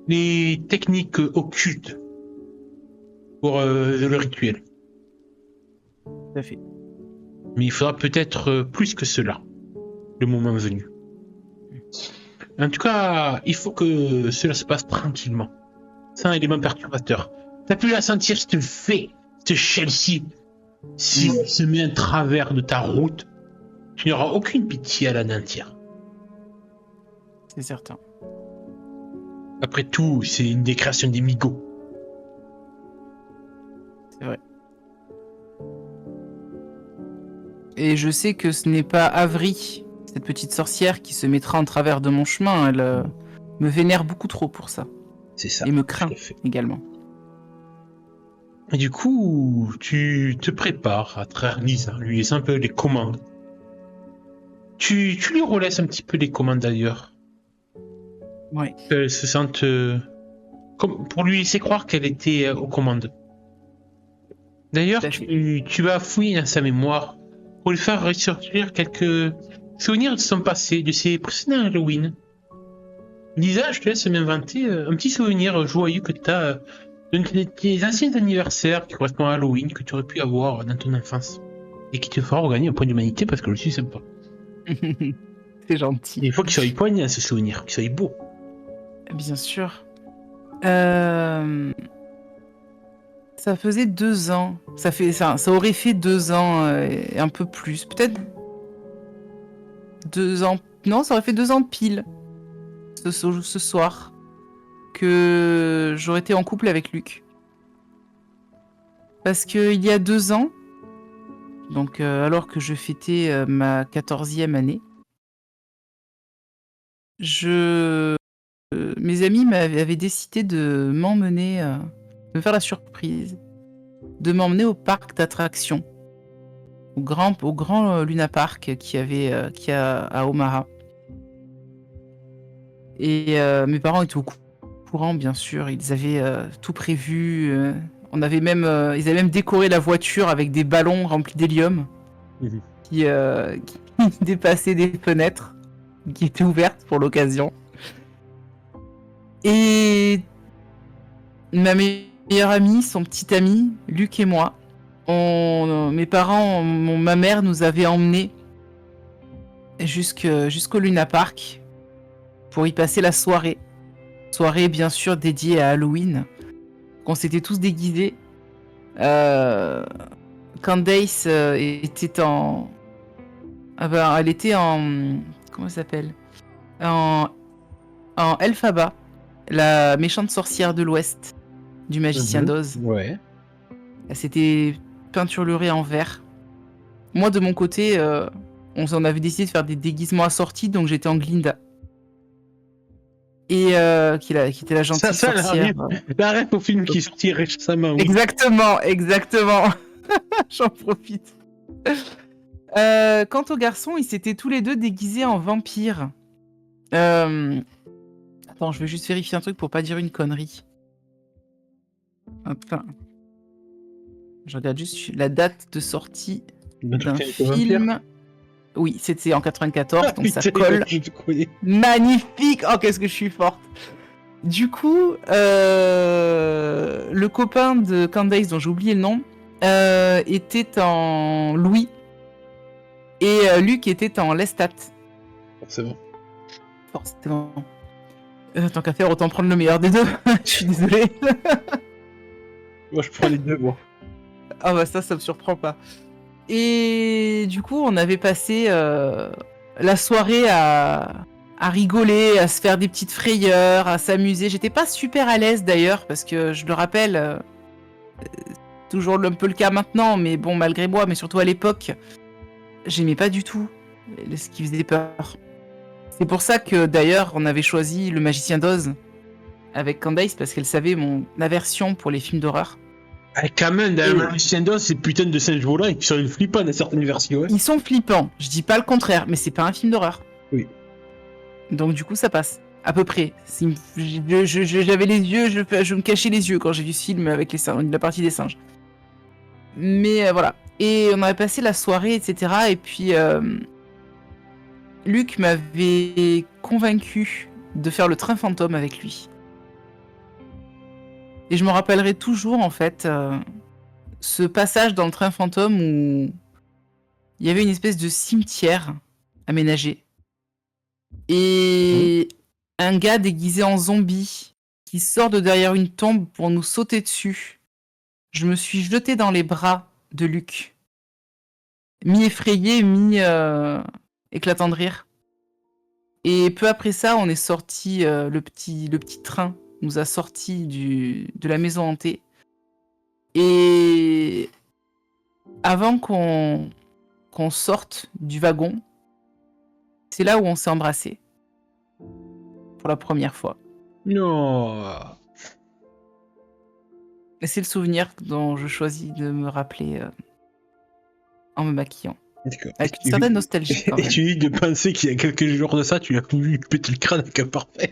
les techniques occultes pour le rituel. Tout à fait. Mais il faudra peut-être plus que cela, le moment venu. En tout cas, il faut que cela se passe tranquillement. C'est un élément perturbateur. T'as pu la sentir, je te le fais. Ce Chelsea, s'il se met en travers de ta route, tu n'auras aucune pitié à l'anéantir. C'est certain. Après tout, c'est une des créations des migots. C'est vrai. Et je sais que ce n'est pas Avery, cette petite sorcière, qui se mettra en travers de mon chemin. Elle me vénère beaucoup trop pour ça. C'est ça. Et me craint tout à fait. également. Et du coup, tu te prépares à traire Lisa, lui laisser un peu les commandes. Tu lui relaisses un petit peu les commandes d'ailleurs. Ouais. Qu'elle se sente comme pour lui laisser croire qu'elle était aux commandes. D'ailleurs, Tout à tu vas fouiller dans sa mémoire pour lui faire ressortir quelques souvenirs de son passé, de ses précédents Halloween. Lisa, je te laisse m'inventer un petit souvenir joyeux que tu as de tes anciens anniversaires qui correspondent à Halloween que tu aurais pu avoir dans ton enfance et qui te fera regagner un point d'humanité parce que je suis sympa. C'est gentil. Il faut qu'il soit poignant ce souvenir, qu'il soit beau. Bien sûr. Ça faisait 2 ans. Ça aurait fait 2 ans et un peu plus. Peut-être 2 ans. Non, ça aurait fait 2 ans pile. Ce soir. Que j'aurais été en couple avec Luc. Parce qu'il y a 2 ans, donc alors que je fêtais ma 14e année, mes amis avaient décidé de m'emmener, de me faire la surprise, de m'emmener au parc d'attractions, au grand Luna Park qui a à Omaha. Et mes parents étaient au courant, bien sûr, ils avaient tout prévu. Ils avaient même décoré la voiture avec des ballons remplis d'hélium qui dépassaient des fenêtres qui étaient ouvertes pour l'occasion. Et ma meilleure amie, son petit ami, Luc et moi, mes parents, ma mère nous avait emmenés jusqu'au Luna Park pour y passer la soirée. Soirée bien sûr dédiée à Halloween. On s'était tous déguisés. Candace était en... elle était en... Comment ça s'appelle ? En Elphaba, la méchante sorcière de l'Ouest du magicien d'Oz. Ouais. Elle s'était peinturlurée en vert. Moi, de mon côté, on avait décidé de faire des déguisements assortis, donc j'étais en Glinda. Et qui était la gentille sorcière. La ref au film qui est sorti récemment. Oui. Exactement. J'en profite. Quant aux garçons, ils s'étaient tous les deux déguisés en vampires. Attends, je vais juste vérifier un truc pour pas dire une connerie. Enfin, je regarde juste la date de sortie d'un film. Oui, c'était en 94, donc ça colle. Magnifique. Oh, qu'est-ce que je suis forte. Du coup, le copain de Candace, dont j'ai oublié le nom, était en Louis. Et Luc était en Lestat. Forcément. Tant qu'à faire, autant prendre le meilleur des deux. Je suis désolé. Moi, je prends les deux, moi. Ah bah ça me surprend pas. Et du coup, on avait passé la soirée à rigoler, à se faire des petites frayeurs, à s'amuser. J'étais pas super à l'aise d'ailleurs, parce que je le rappelle, toujours un peu le cas maintenant, mais bon, malgré moi, mais surtout à l'époque, j'aimais pas du tout ce qui faisait peur. C'est pour ça que d'ailleurs, on avait choisi le magicien d'Oz avec Candace, parce qu'elle savait mon aversion pour les films d'horreur. Quand même, dans le magicien d'Oz, ces putains de singes volants, ils sont flippants dans certaines versions. Ouais. Ils sont flippants, je dis pas le contraire, mais c'est pas un film d'horreur. Oui. Donc du coup, ça passe. À peu près. J'avais les yeux, je me cachais les yeux quand j'ai vu ce film avec la partie des singes. Mais voilà. Et on avait passé la soirée, etc. Et puis, Luc m'avait convaincu de faire le train fantôme avec lui. Et je me rappellerai toujours, en fait, ce passage dans le train fantôme où il y avait une espèce de cimetière aménagé. Et un gars déguisé en zombie qui sort de derrière une tombe pour nous sauter dessus. Je me suis jeté dans les bras de Luc. Mi-effrayé, mi-éclatant de rire. Et peu après ça, on est sorti, le petit train nous a sorti de la maison hantée. Et avant qu'on sorte du wagon, c'est là où on s'est embrassés. Pour la première fois. Non. Et c'est le souvenir dont je choisis de me rappeler en me maquillant. D'accord. Avec une certaine nostalgie quand Et même. tu dis de penser qu'il y a quelques jours de ça, tu as voulu lui péter le crâne avec un parfait.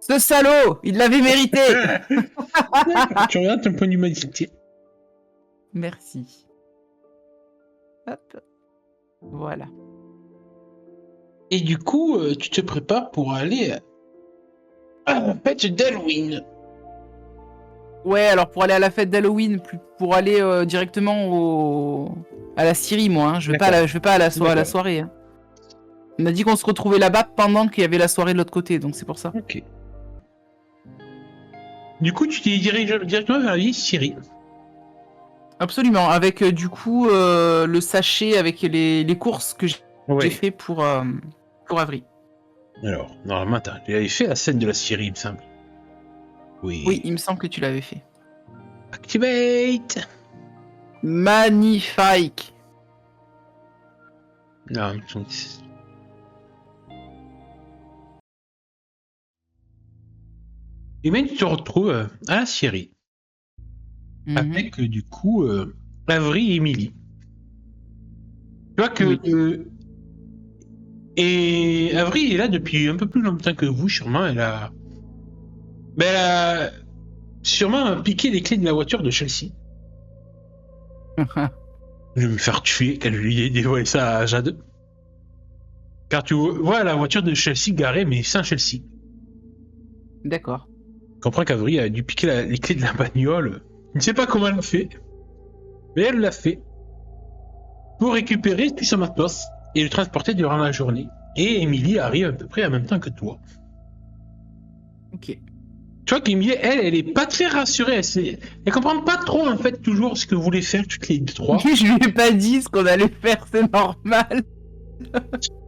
Ce salaud, il l'avait mérité. Tu regardes ton point d'humanité. Merci. Hop. Voilà. Et du coup, tu te prépares pour aller à la fête d'Halloween. Ouais, alors pour aller à la fête d'Halloween, pour aller directement à la Syrie, moi. Hein. Je vais pas à la soirée. Hein. On m'a dit qu'on se retrouvait là-bas pendant qu'il y avait la soirée de l'autre côté, donc c'est pour ça. Ok. Du coup, tu t'es dirigé directement vers la ville Syrie. Absolument, avec du coup le sachet avec les courses que j'ai fait pour Avril. Alors, normalement, j'avais fait la scène de la Syrie, il me semble. Oui, il me semble que tu l'avais fait. Activate. Magnifique. Non, et même tu te retrouves à la Syrie. Avec du coup Avril et Emily. Tu vois que et Avril est là depuis un peu plus longtemps que vous, sûrement. Elle a sûrement piqué les clés de la voiture de Chelsea. Je vais me faire tuer quand je lui ai dévoilé ça à Jade. Car tu vois la voiture de Chelsea garée, mais sans Chelsea. D'accord. Tu comprends qu'Avril a dû piquer les clés de la bagnole. Je ne sais pas comment elle l'a fait, mais elle l'a fait pour récupérer tout son matos et le transporter durant la journée. Et Emily arrive à peu près en même temps que toi. Ok. Tu vois qu'Emily, elle est pas très rassurée. Elle comprend pas trop, en fait, toujours ce que vous voulez faire toutes les trois. Je lui ai pas dit ce qu'on allait faire, c'est normal.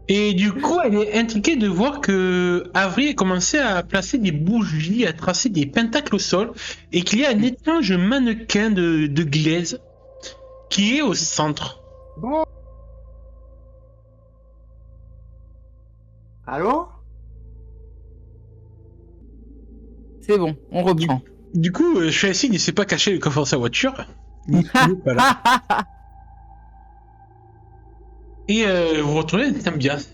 Et du coup, elle est intriguée de voir que Avril a commencé à placer des bougies, à tracer des pentacles au sol, et qu'il y a un étrange mannequin de glaise qui est au centre. Bon. Allô? C'est bon, on reprend. Du coup, Chelsea ne s'est pas caché le coffre de sa voiture. Il est pas là. Et vous retrouvez une ambiance.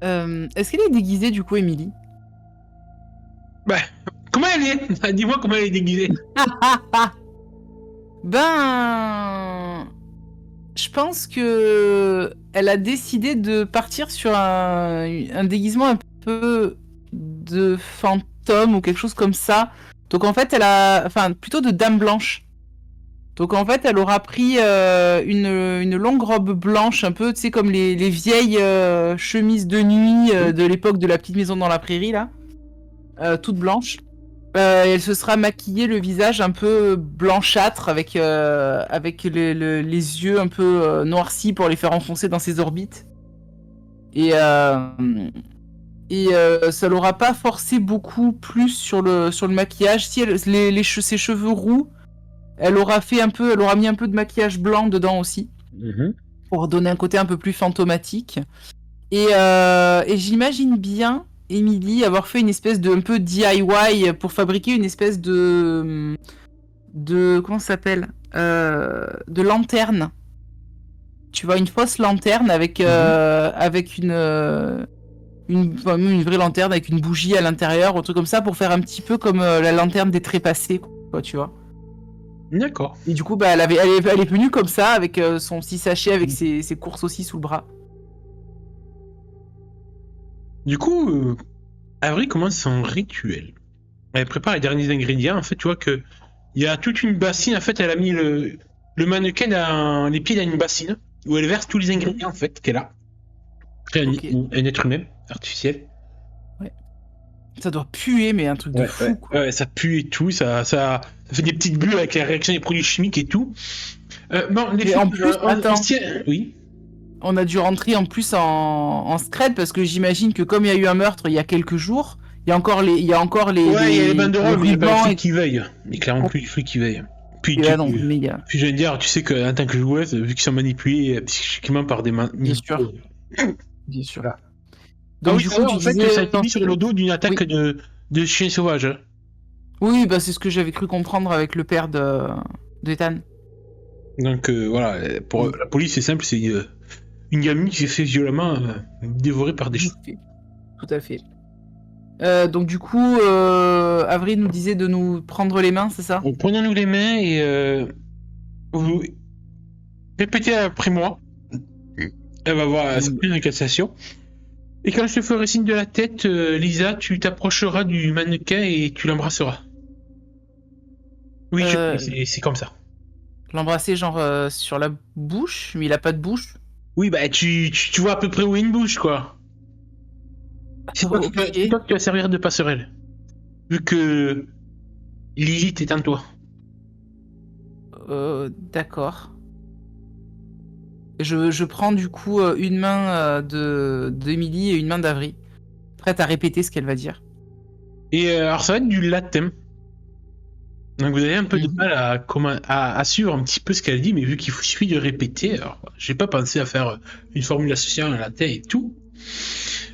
Est-ce qu'elle est déguisée du coup, Emily? Bah, comment elle est? Dis-moi comment elle est déguisée. Ben, je pense que elle a décidé de partir sur un déguisement un peu de fantôme ou quelque chose comme ça. Donc en fait, plutôt de dame blanche. Donc en fait, elle aura pris une longue robe blanche, un peu, tu sais, comme les vieilles chemises de nuit de l'époque de la petite maison dans la prairie, là. Toute blanche. Elle se sera maquillée le visage un peu blanchâtre avec les yeux un peu noircis pour les faire enfoncer dans ses orbites. Et ça l'aura pas forcé beaucoup plus sur le maquillage. Si ses cheveux roux, elle aura mis un peu de maquillage blanc dedans aussi, pour donner un côté un peu plus fantomatique. Et j'imagine bien Emily avoir fait une espèce de un peu DIY pour fabriquer une espèce de comment ça s'appelle, de lanterne. Tu vois, une fausse lanterne avec une vraie lanterne avec une bougie à l'intérieur, un truc comme ça, pour faire un petit peu comme la lanterne des trépassés, quoi, tu vois. D'accord. Et du coup, bah, elle est venue comme ça, avec son petit sachet, avec ses courses aussi sous le bras. Du coup, Avril commence son rituel. Elle prépare les derniers ingrédients. En fait, tu vois que il y a toute une bassine. En fait, elle a mis le le mannequin a les pieds dans une bassine où elle verse tous les ingrédients en fait qu'elle a. Après, Ok. un être humain artificiel. Ça doit puer, mais un truc de fou, quoi. Ouais, ça pue et tout, ça fait des petites bulles avec la réaction des produits chimiques et tout. Bon, les Et en filles, plus, attends. oui. On a dû rentrer en plus en scred parce que j'imagine que comme il y a eu un meurtre il y a quelques jours, il y a encore les Ouais, il y a les banderoles, mais il n'y a pas rubans les flics qui veillent. Il n'y a clairement plus les flics qui veillent. Puis, et non, mais il y a... puis je viens de dire, tu sais qu'en tant que joueuse, vu qu'ils sont manipulés psychiquement par des Bien sûr. Bien sûr. Voilà. Donc oui, du coup, tu en fait, disais... ça a été mis sur le dos d'une attaque Oui. de chiens sauvages. Oui, bah c'est ce que j'avais cru comprendre avec le père d'Ethan. Donc voilà, pour la police, c'est simple, c'est une gamine qui s'est fait violemment dévorer par des chiens. Tout à fait. Donc du coup, Avril nous disait de nous prendre les mains, c'est ça? Donc, prenons-nous les mains et vous répétez après moi. Elle va voir sa prise de cassation. Et quand je te ferai signe de la tête, Lisa, tu t'approcheras du mannequin et tu l'embrasseras. Oui, c'est comme ça. L'embrasser genre sur la bouche, mais il a pas de bouche. Oui, bah tu vois à peu près où est une bouche, quoi. C'est toi, Ok. c'est toi qui vas servir de passerelle. Vu que Lilith est en toi. D'accord. Je prends du coup une main d'Emily et une main d'Avril, prête à répéter ce qu'elle va dire. Et alors ça va être du latin. Donc vous avez un peu de mal à suivre un petit peu ce qu'elle dit, mais vu qu'il suffit de répéter, alors j'ai pas pensé à faire une formule associée en latin et tout.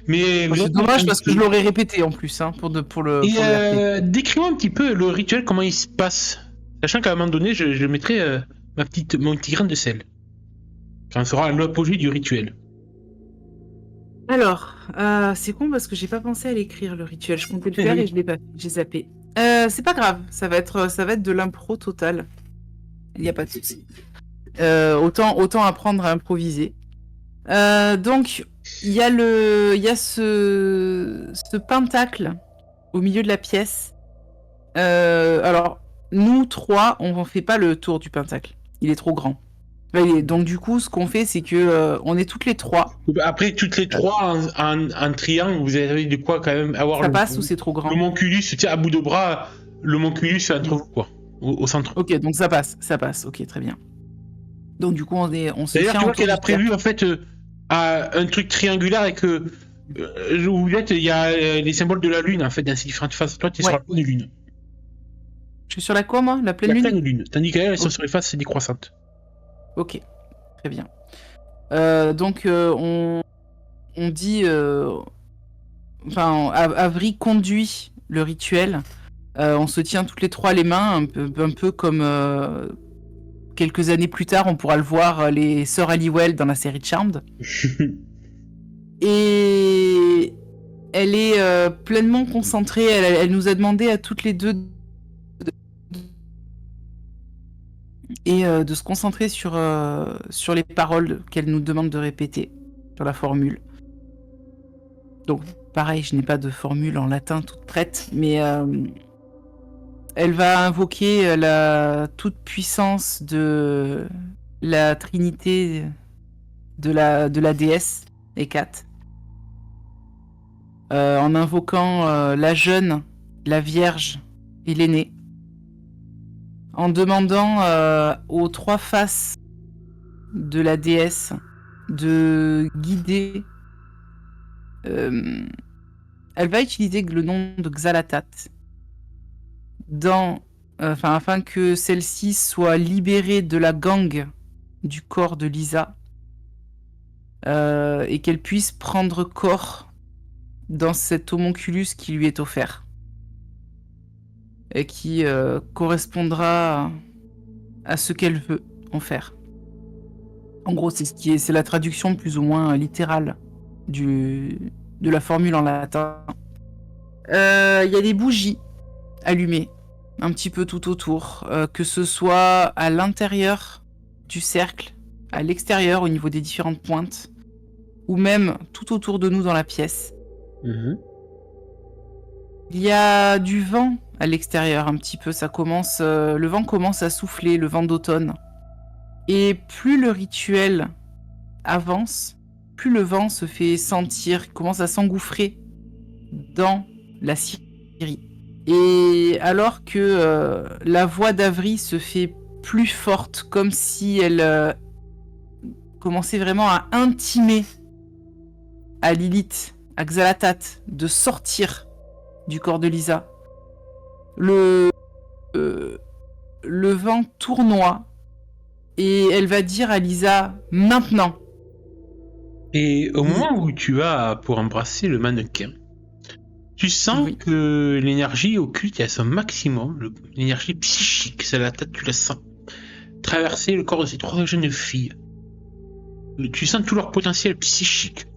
Mais C'est dommage parce que je l'aurais répété en plus, hein, pour le RP. Décris-moi un petit peu le rituel, comment il se passe. Sachant qu'à un moment donné, je mettrai mon petit grain de sel. Quand on sera à l'apogée du rituel. Alors, c'est con parce que j'ai pas pensé à l'écrire le rituel. Je comptais le faire et je l'ai pas fait. J'ai zappé. C'est pas grave, ça va être de l'impro total. Il n'y a pas de souci. Autant apprendre à improviser. Donc, il y a ce pentacle au milieu de la pièce. Alors, nous trois, on ne fait pas le tour du pentacle. Il est trop grand. Donc du coup, ce qu'on fait, c'est que on est toutes les trois. Après, toutes les trois en triangle, vous avez de quoi quand même avoir Ça passe ou c'est trop grand? L'homonculus, tiens, à bout de bras, l'homonculus entre vous, quoi, au centre. Ok, donc ça passe. Ok, très bien. Donc du coup, on se D'ailleurs, tient tu vois autour qu'elle a du prévu en fait un truc triangulaire avec où vous êtes, il y a les symboles de la lune en fait dans ces différentes faces. Toi, tu es sur la pleine lune. Je suis sur la quoi, moi? La pleine La lune? pleine lune. Tandis qu'elles, elles sont sur les faces décroissantes. Ok, très bien. Donc on dit, enfin, Avril conduit le rituel. On se tient toutes les trois les mains, un peu comme quelques années plus tard, on pourra le voir, les sœurs Halliwell dans la série Charmed. Et elle est pleinement concentrée. Elle nous a demandé à toutes les deux de se concentrer sur les paroles qu'elle nous demande de répéter, sur la formule. Donc, pareil, je n'ai pas de formule en latin toute prête, mais elle va invoquer la toute-puissance de la Trinité de la déesse Hécate. En invoquant la jeune, la vierge et l'aînée. En demandant aux trois faces de la déesse de guider. Elle va utiliser le nom de Xalatat afin que celle-ci soit libérée de la gangue du corps de Lisa et qu'elle puisse prendre corps dans cet homonculus qui lui est offert et qui correspondra à ce qu'elle veut en faire. En gros, c'est la traduction plus ou moins littérale de la formule en latin. Il y a des bougies allumées un petit peu tout autour, que ce soit à l'intérieur du cercle, à l'extérieur au niveau des différentes pointes, ou même tout autour de nous dans la pièce. Il y a du vent à l'extérieur un petit peu, le vent commence à souffler, le vent d'automne. Et plus le rituel avance, plus le vent se fait sentir, commence à s'engouffrer dans la scierie. Et alors que la voix d'Avry se fait plus forte, comme si elle commençait vraiment à intimer à Lilith, à Xalatat, de sortir du corps de Lisa. Le vent tournoie et elle va dire à Lisa maintenant. Et au moment où tu vas pour embrasser le mannequin, tu sens Oui. que l'énergie occulte est à son maximum, l'énergie psychique, c'est la tête, tu la sens traverser le corps de ces 3 jeunes filles. Tu sens tout leur potentiel psychique.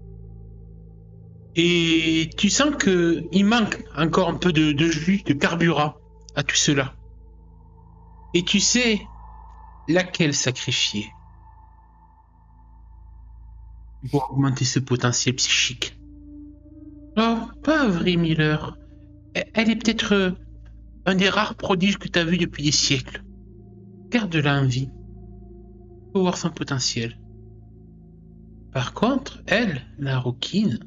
Et tu sens que il manque encore un peu de jus, de carburant à tout cela. Et tu sais laquelle sacrifier pour augmenter ce potentiel psychique. Oh, pas Avery Miller. Elle est peut-être un des rares prodiges que tu as vus depuis des siècles. Garde-la en vie. Faut voir son potentiel. Par contre, elle, la rouquine,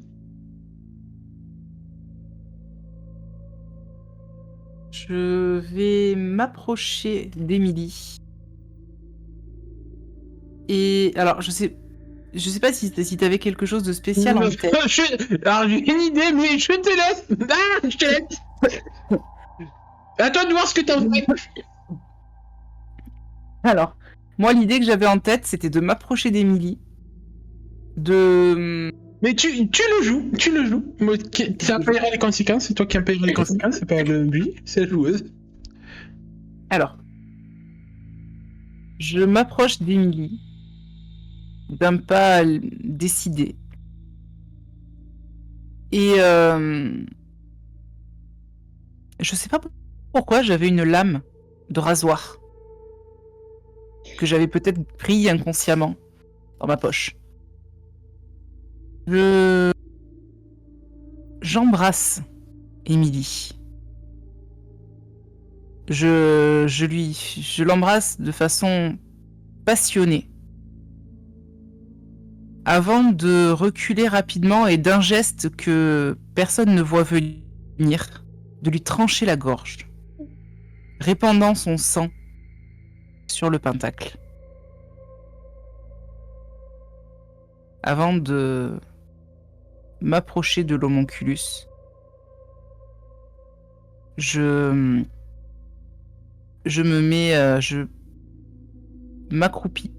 Je vais m'approcher d'Emily. Et alors, je sais pas si t'avais quelque chose de spécial en tête. Alors j'ai une idée, mais je te laisse. Ah, je te laisse. À toi de voir ce que t'en fais. Alors, moi, l'idée que j'avais en tête, c'était de m'approcher d'Emily. Mais tu le joues, tu le joues. Ça paiera les conséquences, c'est toi qui en paieras les conséquences, c'est pas lui, c'est la joueuse. Alors, je m'approche d'Emily d'un pas décidé. Et je sais pas pourquoi j'avais une lame de rasoir que j'avais peut-être pris inconsciemment dans ma poche. J'embrasse Emily. Je l'embrasse de façon passionnée. Avant de reculer rapidement et d'un geste que personne ne voit venir, de lui trancher la gorge, répandant son sang sur le pentacle. Avant de m'approcher de l'homonculus, je m'accroupis.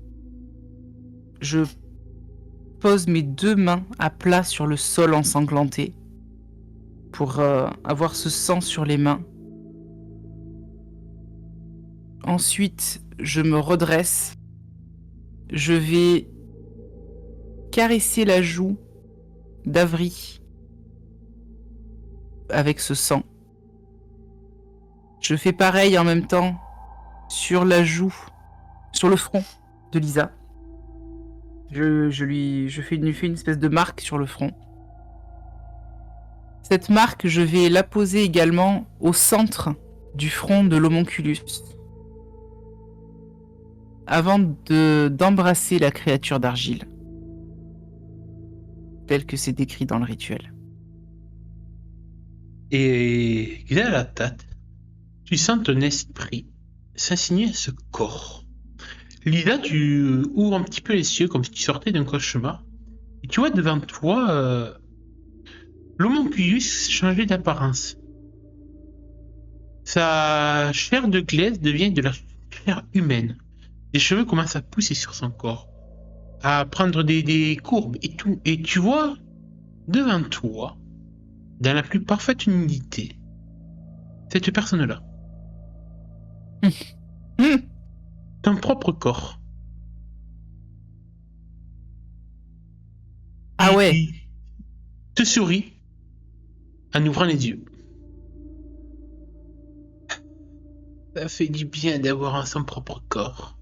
Je pose mes 2 mains à plat sur le sol ensanglanté pour avoir ce sang sur les mains. Ensuite, je me redresse. Je vais caresser la joue d'Avry avec ce sang. Je fais pareil en même temps sur la joue, sur le front de Lisa. Je lui fais une espèce de marque sur le front. Cette marque, je vais la poser également au centre du front de l'homonculus, avant d'embrasser la créature d'argile, tel que c'est décrit dans le rituel. Et Xalatat, tu sens ton esprit s'assigner à ce corps. Lisa, tu ouvres un petit peu les yeux comme si tu sortais d'un cauchemar. Et tu vois devant toi l'homonculus changer d'apparence. Sa chair de glaise devient de la chair humaine. Des cheveux commencent à pousser sur son corps, à prendre des courbes et tout. Et tu vois devant toi, dans la plus parfaite unité, cette personne-là. Ton propre corps. Ah ouais. Il te sourit en ouvrant les yeux. Ça fait du bien d'avoir son propre corps.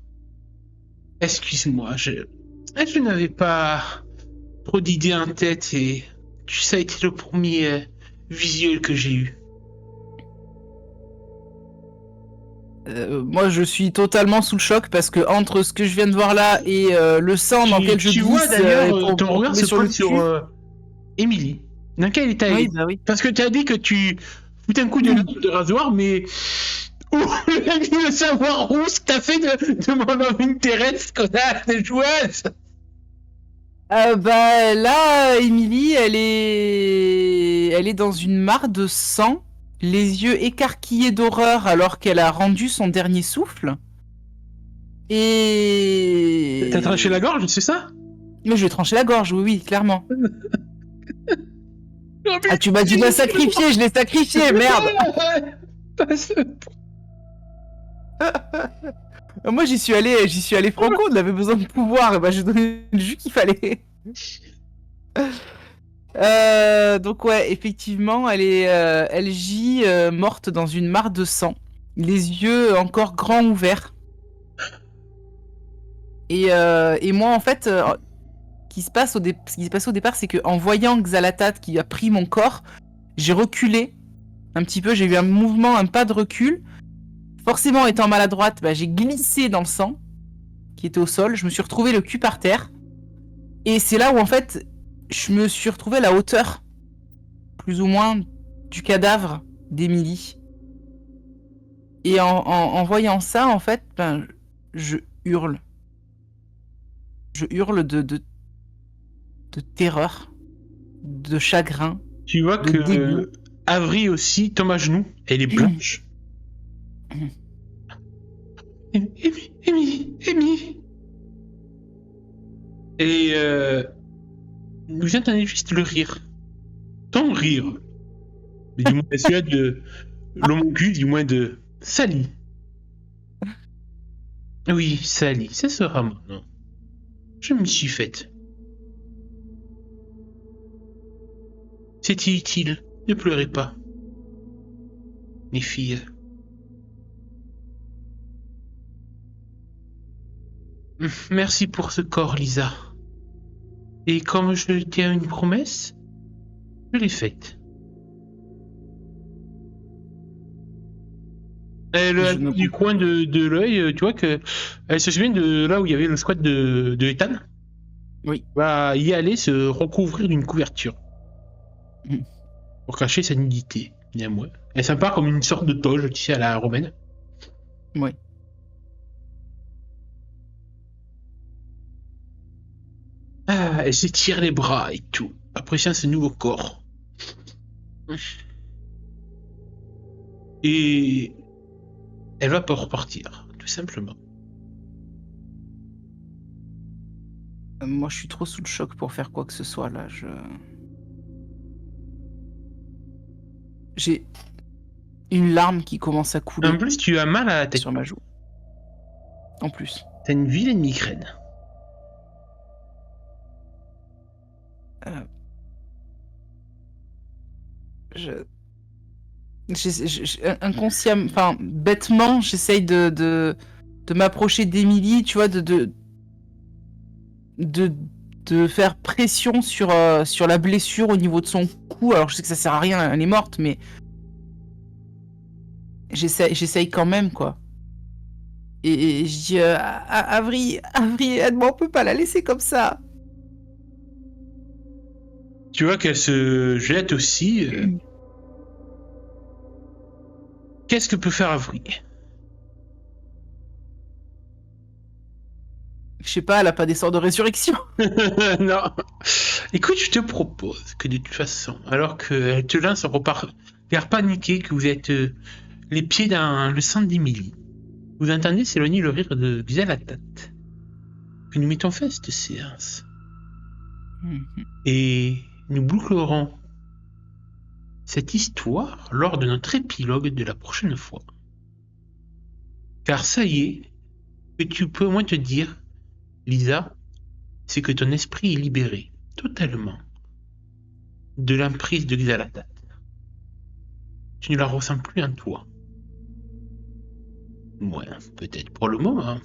Excuse-moi, je n'avais pas trop d'idées en tête et ça a été le premier visuel que j'ai eu. Moi, je suis totalement sous le choc parce que entre ce que je viens de voir là et le sang dans lequel je Tu glisse vois d'ailleurs, ton pour regard tomber se sur le pose sur cul. Émilie. Dans quel état elle Oui, est? bah oui. Parce que tu as dit que tu foutais un coup de rasoir, mais où je veux savoir où ce que t'as fait de mon ami Thérèse, connasse de joueuse. Bah là, Émilie, elle est dans une mare de sang, les yeux écarquillés d'horreur alors qu'elle a rendu son dernier souffle. T'as tranché la Et gorge, c'est ça? mais je vais trancher la gorge, oui, oui, clairement. Oh, Ah, tu m'as dit de la sacrifier, je l'ai sacrifié, merde. Moi, j'y suis allé franco, on avait besoin de pouvoir, et bah j'ai donné le jus qu'il fallait. Donc ouais, effectivement, elle gît morte dans une mare de sang, les yeux encore grands ouverts. Et moi, en fait, ce qui se passe au départ, c'est que en voyant Xalatat qui a pris mon corps, j'ai reculé un petit peu, j'ai eu un mouvement, un pas de recul. Forcément, étant maladroite, bah, j'ai glissé dans le sang qui était au sol. Je me suis retrouvé le cul par terre. Et c'est là où, en fait, je me suis retrouvé à la hauteur, plus ou moins, du cadavre d'Émilie. Et en voyant ça, en fait, ben, je hurle. Je hurle de terreur, de chagrin, Tu vois de dégoût. que Avery aussi tombe à genoux. Elle est blanche. Amy. Et vous entendez juste le rire. Ton rire. Mais du moins, celui-là de l'homoncule, du moins de Sally. Oui, Sally, ce sera mon nom. Je me suis faite. C'était utile. Ne pleurez pas. Mes filles. Merci pour ce corps, Lisa. Et comme je tiens une promesse, je l'ai faite. Du coin de l'œil, tu vois que elle se souvient de là où il y avait le squat de Ethan. Oui. Va y aller se recouvrir d'une couverture. Pour cacher sa nudité, néanmoins. Elle est sympa comme une sorte de toge, tu sais, à la romaine. Oui. Ah, elle s'étire les bras et tout, appréciant ce nouveau corps. Et elle va pas repartir, tout simplement. Moi, je suis trop sous le choc pour faire quoi que ce soit là. J'ai une larme qui commence à couler En plus, tu as mal à la tête. sur ma joue. En plus. T'as une vilaine migraine. Inconsciemment, enfin bêtement, j'essaye de m'approcher d'Émilie, tu vois, de faire pression sur la blessure au niveau de son cou. Alors je sais que ça sert à rien, elle est morte, mais j'essaye quand même, quoi. Et je dis Avery, aide-moi, on peut pas la laisser comme ça. Tu vois qu'elle se jette aussi. Qu'est-ce que peut faire Avery? Je sais pas, elle a pas des sorts de résurrection. Non. Écoute, je te propose que de toute façon, alors qu'elle te lance un regard paniqué, que vous êtes les pieds dans le sang d'Émilie, vous entendez s'éloigner le rire de Xalatat. Que nous mettons fin à cette séance. Et nous bouclerons cette histoire lors de notre épilogue de la prochaine fois. Car ça y est, que tu peux au moins te dire, Lisa, c'est que ton esprit est libéré, totalement, de l'emprise de Xalatat. Tu ne la ressens plus en toi. Ouais, peut-être pour le moment.